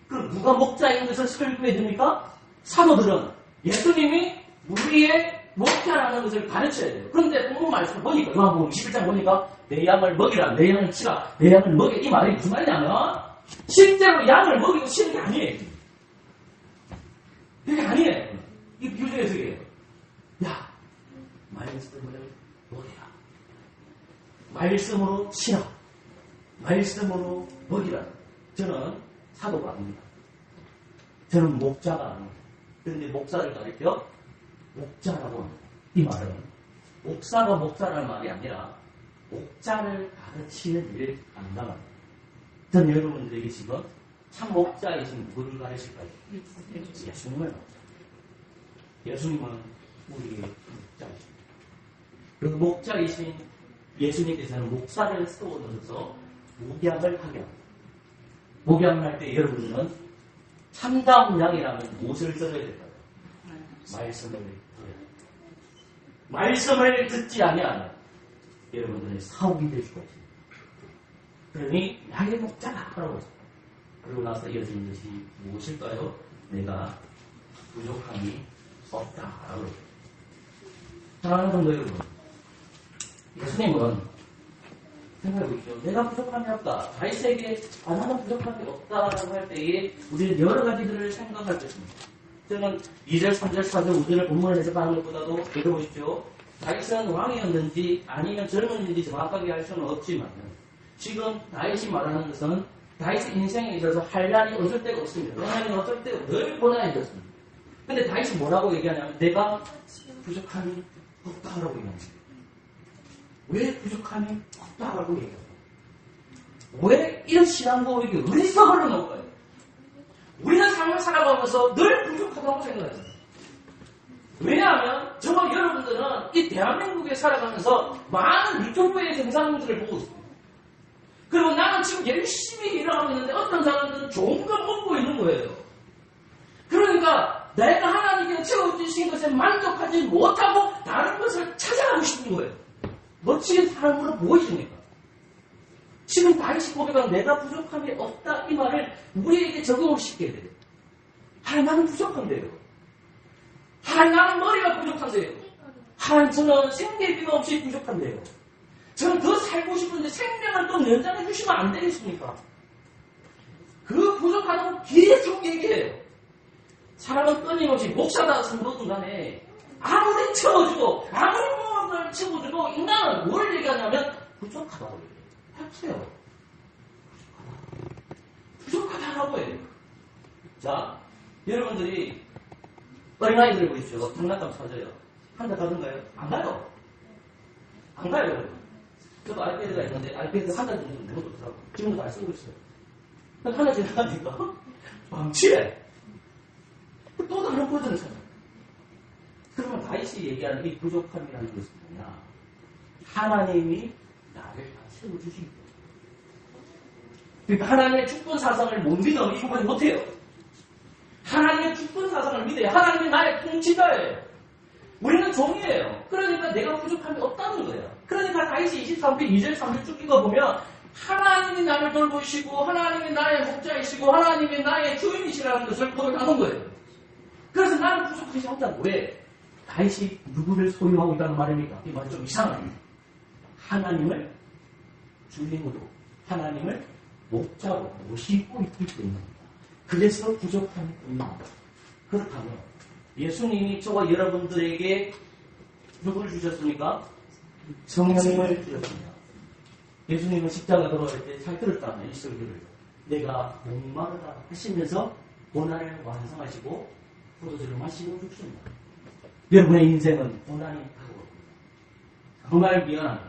그럼 누가 목자인 것을 설교해 줍니까? 사도들은 예수님이 우리의 목자라는 것을 가르쳐야 돼요. 그런데 본문 말씀을 보니까 요한복음 21장 보니까 내 양을 먹이라, 내 양을 치라, 내 양을 먹여. 이 말이 무슨 말이냐면 실제로 양을 먹이고 치는 게 아니에요. 그게 아니에요. 이 비유적 해석이에요. 야, 말씀을 먹이라. 말씀으로 치라. 말씀으로 먹이라. 저는 사도가 아닙니다. 저는 목자가 아닙니다. 그런데 목사를 가리켜 목자라고 합니다. 이 말은 목사가 목자라는 말이 아니라 목자를 가르치는 일을 한다는 말입니다. 저는 여러분들에게 지금 참 목자이신 누구를 가르칠까요? 예수님을 가르쳐요. 예수님은 우리의 목자이십니다. 그 목자이신 예수님께서는 목사를 세워놓으셔서 목양을 하게 합니다. 목양을 할 때 여러분은 참다운 양이라면 무엇을 들어야 될까요? 말씀을 들어야 됩니다. 말씀을 듣지 아니하면 여러분들의 사옥이 될 수가 있습니다. 그러니 나의 목자가 라고 했습니다. 그러고 나서 이어지는 것이 무엇일까요? 내가 부족함이 없다라고 했습니다. 사랑하는 성도 여러분, 예수님은 생각해보십시오. 내가 부족함이 없다. 다윗에게 나는 부족함이 없다라고 할 때에 우리는 여러 가지들을 생각할 것입니다. 저는 2절, 3절, 4절, 5절을 본문을 해석하는 것보다도 읽어보십시오. 다윗은 왕이었는지 아니면 젊은인지 정확하게 할 수는 없지만 지금 다윗이 말하는 것은 다윗의 인생에 있어서 한란이 어쩔 데가 없습니다. 왜냐하면 어쩔 때 늘 고난이었습니다. 근데 다윗이 뭐라고 얘기하냐면 내가 부족함이 없다라고 얘기합니다. 왜 부족함이 없다라고 얘기해요? 왜 이런 신앙 고백이 어디서 흘러나온 거예요? 우리는 삶을 살아가면서 늘 부족하다고 생각해요. 왜냐하면 저와 여러분들은 이 대한민국에 살아가면서 많은 유튜브의 정상들을 보고 있습니다. 그리고 나는 지금 열심히 일을 하고 있는데 어떤 사람들은 좋은 걸 먹고 있는 거예요. 그러니까 내가 하나님께 채워주신 것에 만족하지 못하고 다른 것을 찾아가고 싶은 거예요. 멋진 사람으로 보이십니까? 지금 다윗이 고백한 내가 부족함이 없다 이 말을 우리에게 적용을 시켜야 돼요. 나는 부족한데요. 나는 머리가 부족한데요. 저는 생계비가 없이 부족한데요. 저는 더 살고 싶은데 생명을 또 연장해 주시면 안 되겠습니까? 그 부족하다고 계속 얘기해요. 사람은 끊임없이 목사다 선거든 간에 아무리 채워주고 아무리 무언가를 채워주고 인간은 뭘 얘기하냐면 부족하다고 얘기해요. 해보세요. 부족하다라고 해요. 자, 여러분들이 어린아이들 보십시오. 장난감 사줘요. 한 달 가던가요? 안 가요. 안 가요, 여러분. 저도 아이패드가 있는데 아이패드 한 달 정도 늘어졌더라고요. 지금도 안 쓰고 있어요. 하나 지나가니까 망치래. 또 다른 버전을 찾아요. 그러면 다윗이 얘기하는 이 부족함이라는 것은 뭐냐? 하나님이 나를 다 채워주신 거예요. 그러니까 하나님의 축복 사상을 못 믿으면 이거까지 못해요. 하나님의 축복 사상을 믿어야 하나님이 나의 통치자예요. 우리는 종이에요. 그러니까 내가 부족함이 없다는 거예요. 그러니까 다윗이 23편 2절 3절 쭉 읽어보면 하나님이 나를 돌보시고 하나님이 나의 목자이시고 하나님이 나의 주인이시라는 것을 고백하는 거예요. 그래서 나는 부족하지 않다고. 왜? 다윗이 누구를 소유하고 있다는 말입니까? 이 말이 좀 이상하네. 하나님을 주님으로, 하나님을 목자로 모시고 있기 때문입니다. 그래서 부족한 뿐입니다. 그렇다면 예수님이 저와 여러분들에게 누구를 주셨습니까? 성령님을 주셨습니다. 예수님은 십자가 돌아갈 때 잘 들었다면 이 설교를 내가 목마르다 하시면서 고난을 완성하시고 포도주를 마시고 죽습니다. 여러분의 인생은 고난이 다가옵니다. 정말 미안합니다.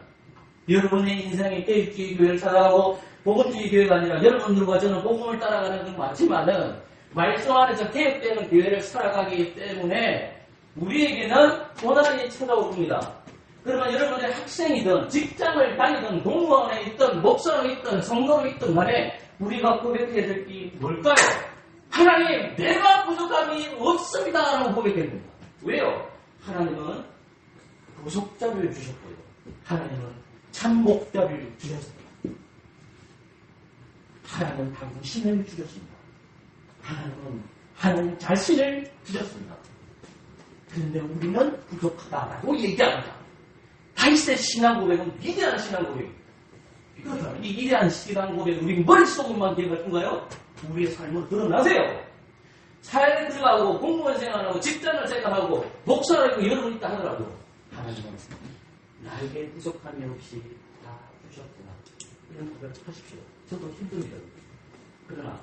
여러분의 인생에 깨입주의 교회를 찾아가고 복음주의 교회가 아니라 여러분들과 저는 복음을 따라가는 건 맞지만은 말씀 안에서 개혁되는 교회를 살아가기 때문에 우리에게는 고난이 찾아옵니다. 그러면 여러분의 학생이든 직장을 다니든 공무원에 있든 목사로 있든 성도로 있든 간에 우리가 고백해야 될 게 뭘까요? 하나님, 내가 부족함이 없습니다 라고 고백해야 됩니다. 왜요? 하나님은 부속자를 주셨고요. 하나님은 참목자를 주셨습니다. 하나님은 당신을 주셨습니다. 하나님은 하나님 자신을 주셨습니다. 그런데 우리는 부족하다라고 얘기합니다. 다윗의 신앙 고백은 위대한 신앙 고백입니다. 그렇다면 이 위대한 신앙 고백은 우리 머릿속으로만 기억할건가요? 우리의 삶으로 드러나세요. 사회에 들어가고 공무원 생활하고 직장을 생활하고 목사로 있고 여러분 있다 하더라도 하나님은 나에게 부족함이 없이 다 주셨구나. 이런 고백을 하십시오. 저도 힘듭니다. 그러나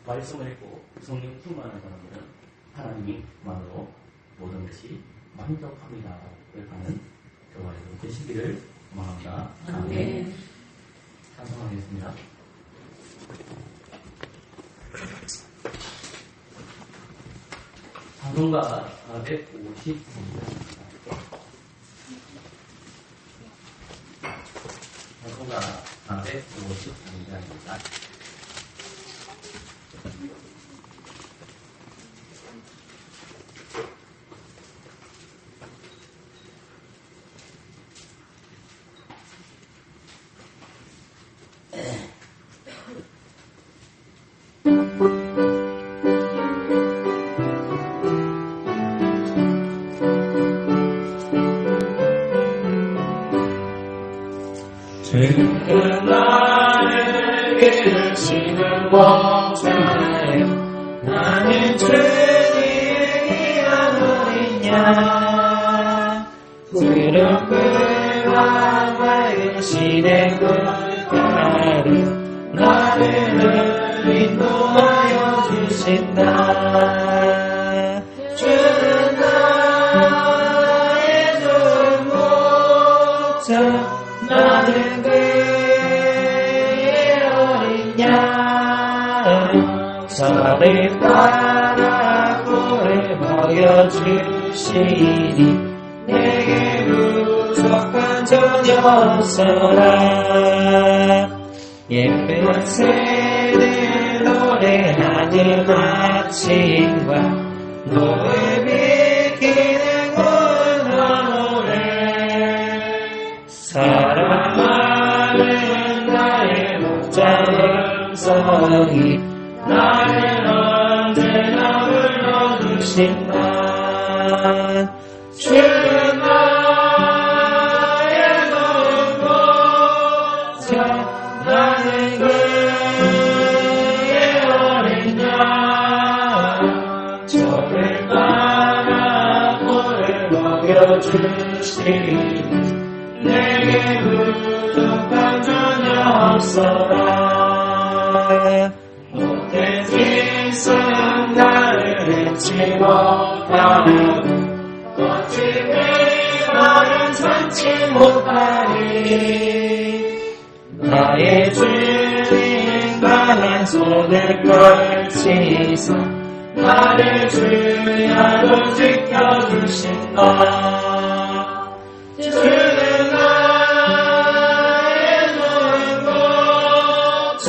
말씀을 읽고 성령 충만한 사람들은 하나님이 만으로 모든 것이 만족합니다. 하는 저와 여러분 되시기를 소망합니다. 아멘. 찬송하겠습니다. 찬송가 450입니다. 찬송가 450입니다. 주는 나를 기르시는 목자요 나는 주님이 아느냐 구름과 맑으시는 물가를 나를 인도하여 주신다 주는 나의 좋은 목자 나는 그의 어린 양 저를 따라 꼴을 먹여주시니 내게 부족한 전혀 없어라 예쁜 새들 노래하는 아침과 노을 비키는 고요한 사랑하는 나의 목자 영성이 나를 언제나 불러주신다 주는 나의 좋은 목자 나는 그의 어린 양 저를 따라 꼴을 먹여주시니 내게 부족한 전혀 없어라 못해진 삶 나를 잊지 못하고 거칠게 나는 참지 못하리 나의 주님 강한 손을 걸치사 나를 주야로 지켜주신다 주는 나의 좋은 목자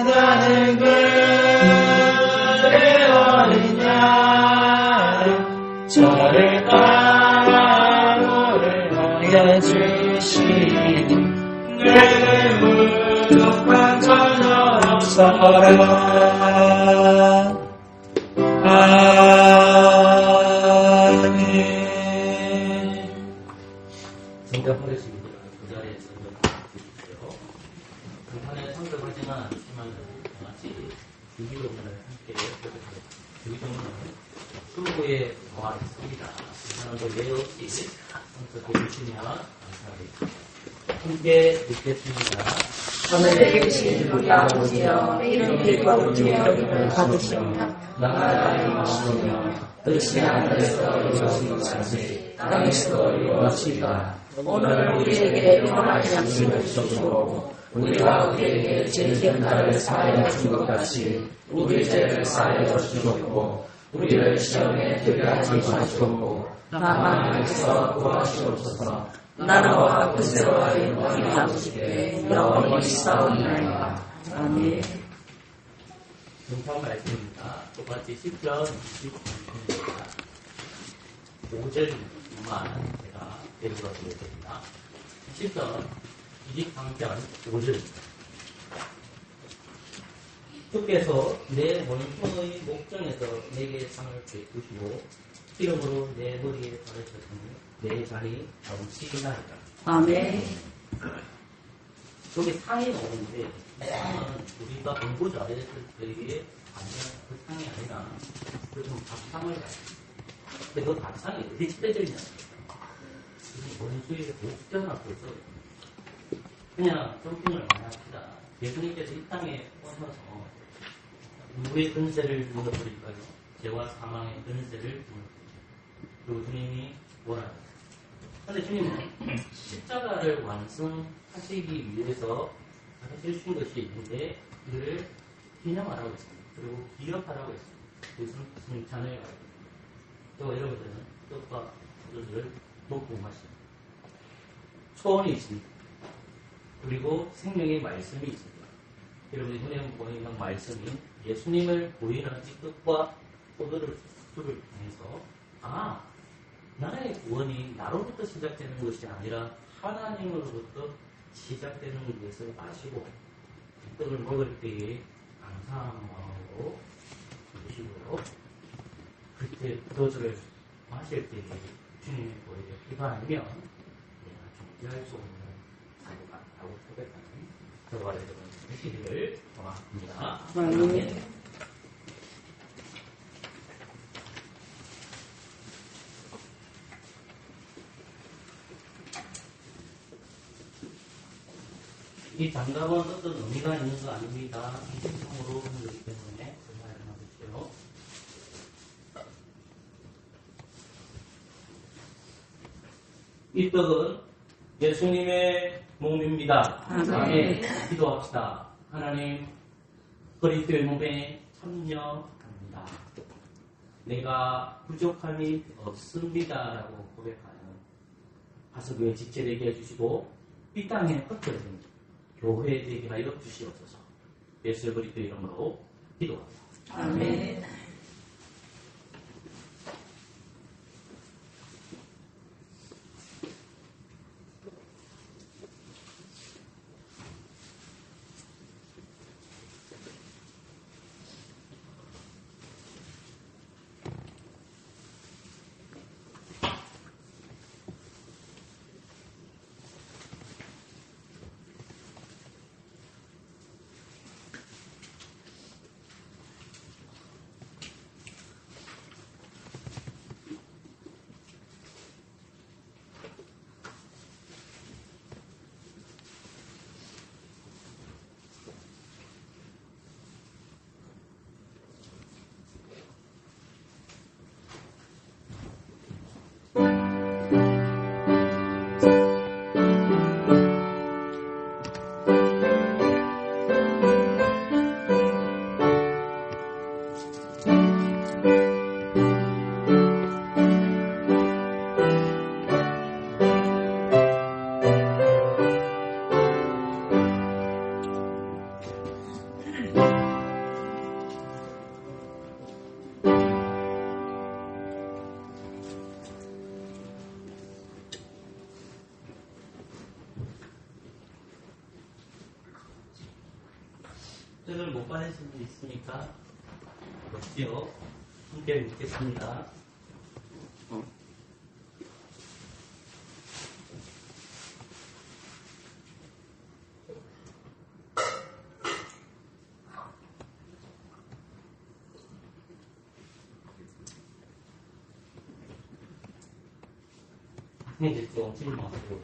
나는 그의 어린 양 저를 따라 노를 먹여주시니 내게 부족한 전혀 없어라 그 자리에서 좀 주십시오. 등판에 참석하지는 않지만 같이 주기도문을 함께 주기도문을 수고에 모아있습니다. 사람도 예 없이 참석해 주시면 감사합니다. 함께 읽겠습니다. 하늘에 계신 우리 아버지여 이름 기뻐하시며 여김을 받으시옵니다. 나라가 임하시며 뜻이 하늘에서 이루어진 것 같이 땅에서도 이루어지이다. 오늘 우리에게 평안한 양식을 주시고 우리가 우리에게 죄지은 사하여 준 것 같이 우리 죄를 사하여 주시옵고 우리를 시험에 들게 하지 마시옵고 다만 하나님께서 구하시옵소서. 나라와 근세와 영광이 아버지께 영원히 싸우리이다. 아멘. 등판 말씀입니다. 똑같이 10절 29절입니다. 5절만 제가 데리고 드리겠습니다. 10절 23편 5절 주께서 내 원통의 목전에서 내게 상을 베푸시고 기름으로 내 머리에 바르셨으니 내 자리 정치이나이다. 아멘. 여기 상이 나오는데 상은 우리가 공부 잘했을 때에 완전 그 상이 아니라 좀 밥상을 가요. 근데 그 밥상이 어디 찢어져 있냐? 원수의 목전 앞에서 그냥 쇼핑을 많이 합시다. 예수님께서 이 땅에 오셔서 누구의 근세를 물어버릴까요? 죄와 사망의 근세를 물어버릴까요? 그리고 주님이 뭐라 그런데 주님은 십자가를 완성하시기 위해서 하실 수 있는 것이 있는데 그를 기념하라고 했습니다. 그리고 기억하라고 했습니다. 그것은 칭찬을 하고 또 여러분들은 떡과 포도주를 먹고 마십니다. 초원이 있습니다. 그리고 생명의 말씀이 있습니다. 여러분이 흔히 보이는 말씀이 예수님을 보이는 이 떡과 포도주를 통해서 나의 구원이 나로부터 시작되는 것이 아니라 하나님으로부터 시작되는 것을 아시고 떡을 먹을 때에 감사한 마음으로 드시고요. 그때 포도주를 마실 때에 주님의 보혈의 피가 아니면 내가 존재할 수 없는 사고가 라고 고백하는 저와 여러분 되시기를 소망합니다. 아멘. 이 장갑은 어떤 의미가 있는 거 아닙니다. 이성으로 하는 거기 때문에 정말 알아두세요. 이 떡은 예수님의 몸입니다. 아멘. 기도합시다. 하나님, 그리스도의 몸에 참여합니다. 내가 부족함이 없습니다라고 고백하는 하수교회 지체되게 해주시고 이 땅에 흩어진 교회 되게 하여 주시옵소서. 예수 그리스도 이름으로 기도합니다. 아멘. 뜻을 못 받으신 분 있으니까 어찌요? 함께 묻겠습니다. 이제 좀 질문하고.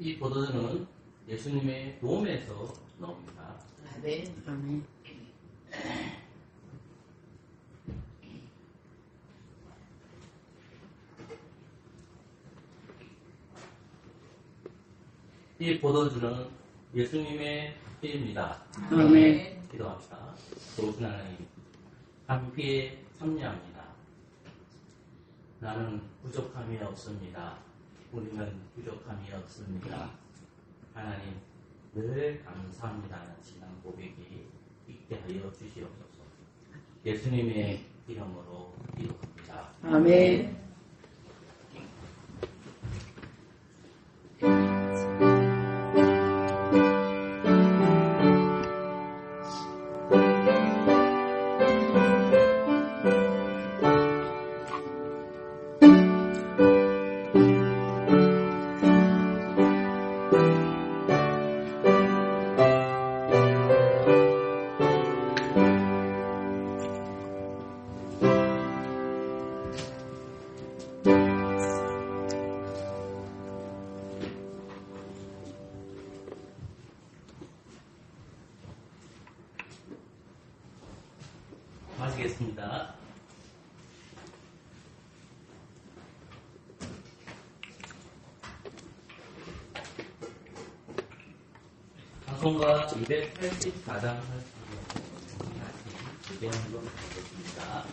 이 포도주는 예수님의 몸에서 나옵니다. 아멘. 아멘. 이 포도주는 예수님의 피입니다. 아멘. 기도합시다. 좋으신 하나님, 한 피에 참여합니다. 나는 부족함이 없습니다. 우리는 부족함이 없습니다. 하나님, 늘 감사합니다는 신앙 고백이 있게 하여 주시옵소서. 예수님의 이름으로 기도합니다. 아멘. 마치겠습니다. 방송가 284장 할수록 다시 기대 한번 보겠습니다.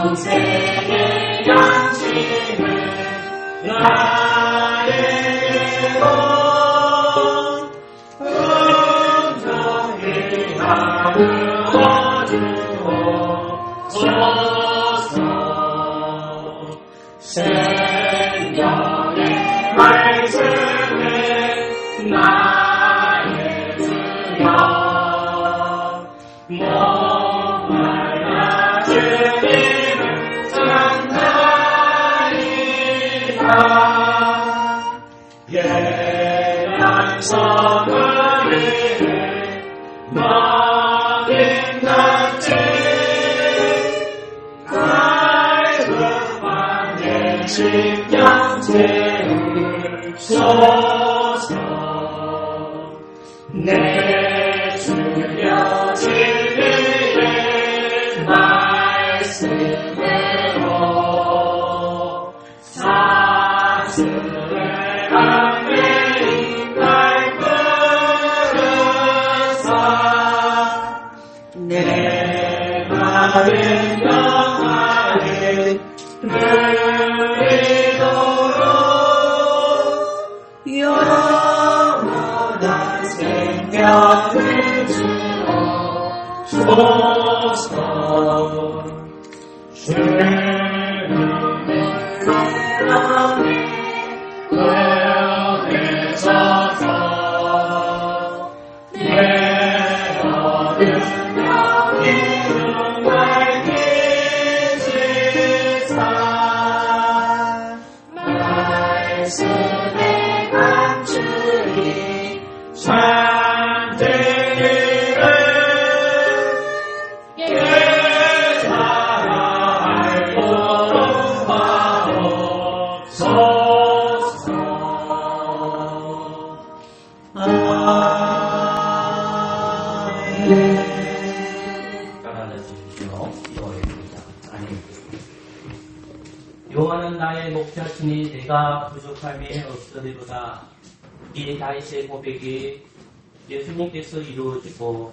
영생의 양심을 나에게로 온전히 하루어 주옵소서. 생명의 말씀을 나의 주여 목마르다 주님을 전하리라. 예언서를 먹인같이 갈급한 심령 채우소서. 내 주여 진리의 말씀으로 사슬의 안개인 날 부르사 내 마른 영화를 누리도록 영원한 생명을 주옵소서. 주님을 자신이 내가 부족함이 없으리로다. 이 다윗의 고백이 예수님께서 이루어지고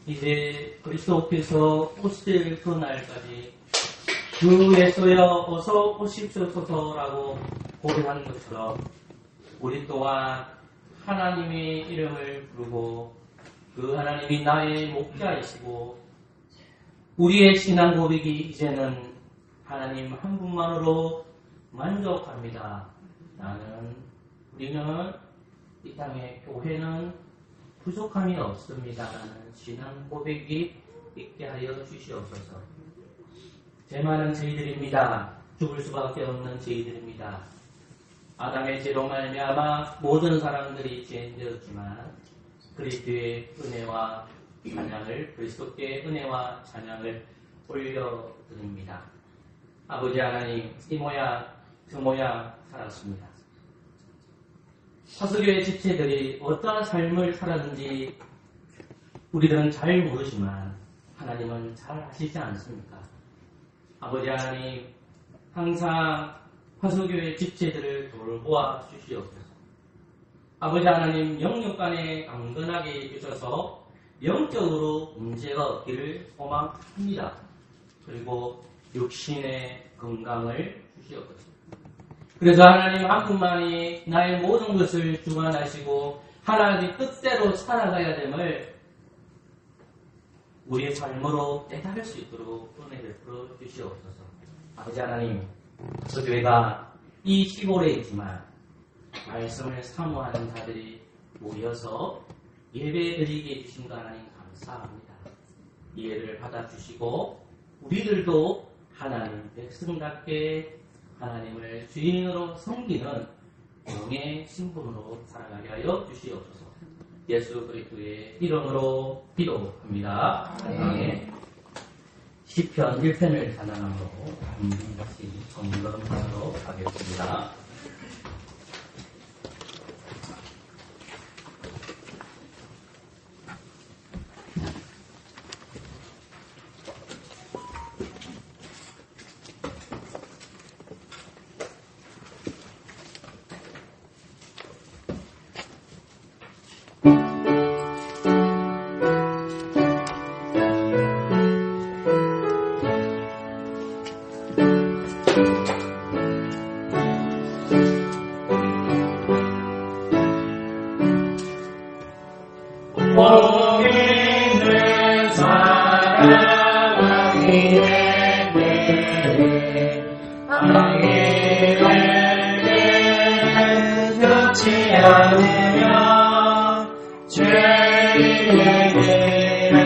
이제 그리스도께서 오실 그 날까지 주 예수여 어서 오십시오소서라고 고백하는 것처럼 우리 또한 하나님의 이름을 부르고 그 하나님이 나의 목자이시고 우리의 신앙 고백이 이제는 하나님 한 분만으로 만족합니다. 우리는 이 땅의 교회는 부족함이 없습니다. 라는 신앙 고백이 있게 하여 주시옵소서. 죄많은 저희들입니다. 죽을 수밖에 없는 저희들입니다. 아담의 죄로 말미암아 모든 사람들이 죄인되었지만 그리스도의 은혜와 찬양을 그리스도께 은혜와 찬양을 올려드립니다. 아버지 하나님, 이 모양 저 모양 살았습니다. 화수교회 지체들이 어떠한 삶을 살았는지 우리들은 잘 모르지만 하나님은 잘 아시지 않습니까? 아버지 하나님, 항상 화수교회 지체들을 돌보아 주시옵소서. 아버지 하나님, 영육간에 강건하게 해주셔서 영적으로 문제가 없기를 소망합니다. 그리고 육신의 건강을 주시옵소서. 그래서 하나님 한 분만이 나의 모든 것을 주관하시고 하나님 뜻대로 살아가야 됨을 우리의 삶으로 깨달을 수 있도록 은혜를 베풀어 주시옵소서. 아버지 하나님, 화수교회가 이 시골에 있지만 말씀을 사모하는 자들이 모여서 예배드리게 해주신 거 하나님 감사합니다. 이해를 받아주시고 우리들도 하나님 백성답게 하나님을 주인으로 섬기는 영의 신분으로 살아가게 하여 주시옵소서. 예수 그리스도의 이름으로 기도합니다. 아멘. 시편 1편을 찬양함으로 다시 점검하도록 하겠습니다. 보이는 사랑이 내게 좋지 않으며 죄의 길에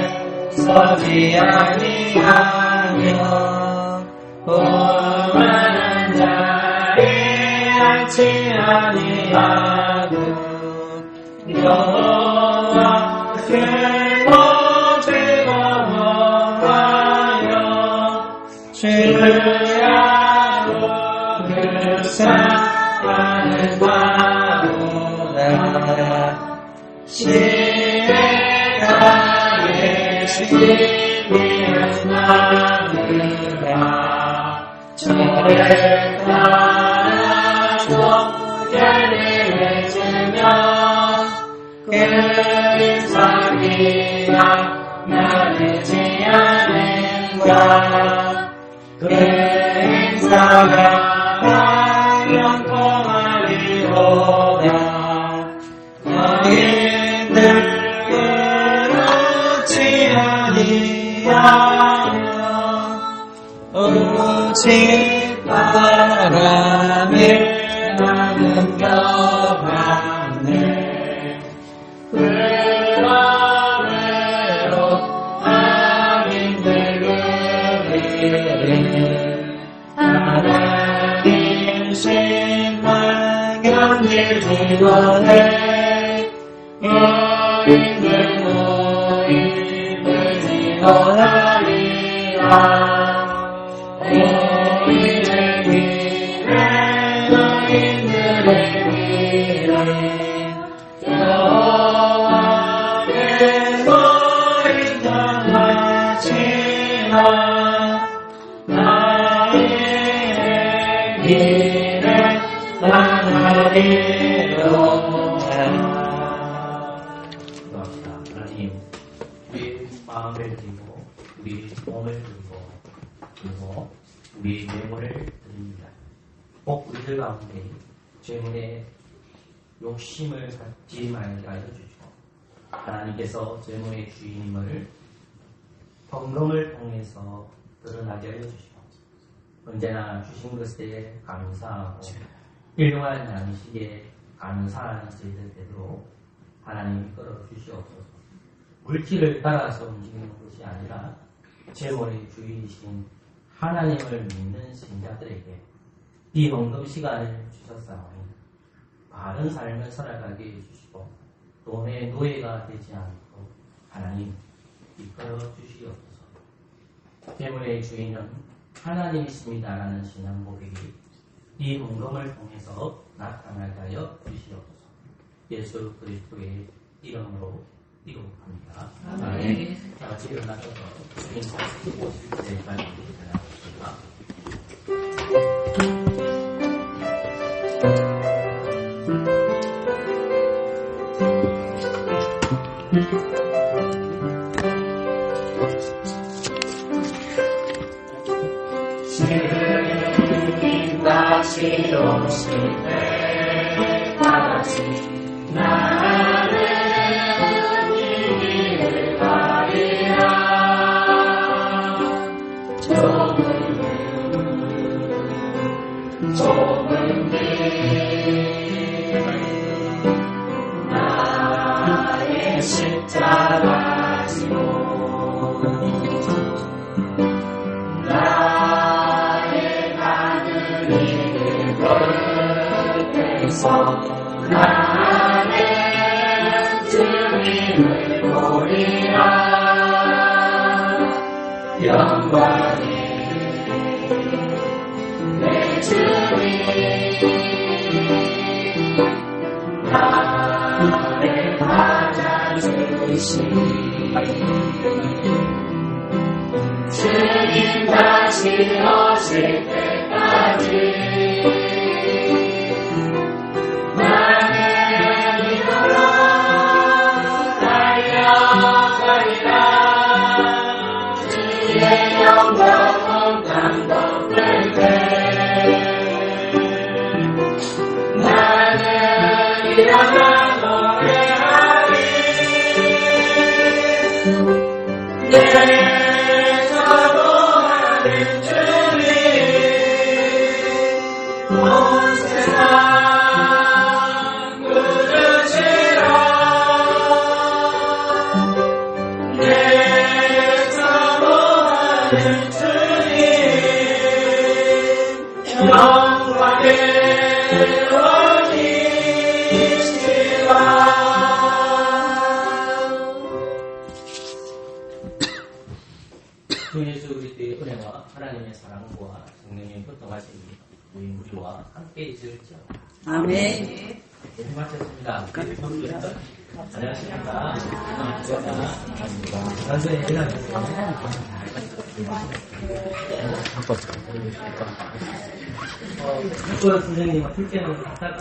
서지 아니하며 오만한 자리 앉지 아니하고 여호와 그고 즐거워하여 주를 알고 그 사랑을 바로다 시대가에 시비한 나무라 저를 따라서 결례해주며 그 인상이나 나르지 않은가 그 인사가 영통하리로다 너희들 그렇지 아니하며 오직 바람을 나는 여방네 그러므로 아민들 그리를 하나님 신만 견딜지 원해 너희들 지원하리라 너희들 길에 너희들의 길에 여호와께서 인정하시나 나의 길에 기도합시다. 하나님, 우리 마음을 드리고 우리 몸을 드리고 그리고 우리 뇌물을 드립니다. 꼭 우리들 가운데 죄물에 욕심을 갖지 말게 하여 주시고 하나님께서 죄물의 주인임을 헌금을 통해서 드러나게 하여 주시고 언제나 주신 것에 감사하고 훌륭한 양식에 감사하는 저희들 되도록 하나님이 끌어주시옵소서. 물질을 따라서 움직이는 것이 아니라 재물의 주인이신 하나님을 믿는 신자들에게 비헌금 시간을 주셨사오니 바른 삶을 살아가게 해주시고 돈의 노예가 되지 않고 하나님 이끌어 주시옵소서. 재물의 주인은 하나님이십니다라는 신앙 고백이 이 헌금을 통해서 나타나게 하여 주시옵소서. 예수 그리스도의 이름으로 기도합니다. 아멘. 자, 같이 일어나셔서 주님 말씀 50절까지 전하겠습니다. 주님 다시 오실 때까지 나는 이 길을 가리라. 좁은 길 나의 십자가 지고 나의 가는 이를 걸때서 나는 주님을 보리라. 영광이 내 주님 나를 받아주시니 주님 다시 오실 때까지 나는 이걸로 달려가리라. 주의 영광 감동될 때 나는 일어나 노래하리. 내 사모하는 주님 온 세상 부르시라. 내 사모하는 주님 영광의 왕이시라. 주 예수 그리스도의 은혜와 하나님의 사랑과 성령의 교통하심이 우리와 함께 있을지어다. 아멘. 네, 마쳤습니다. 안녕하십니까. 단순히 일어나셨습니다. 학교 선생님과 출제를 하다가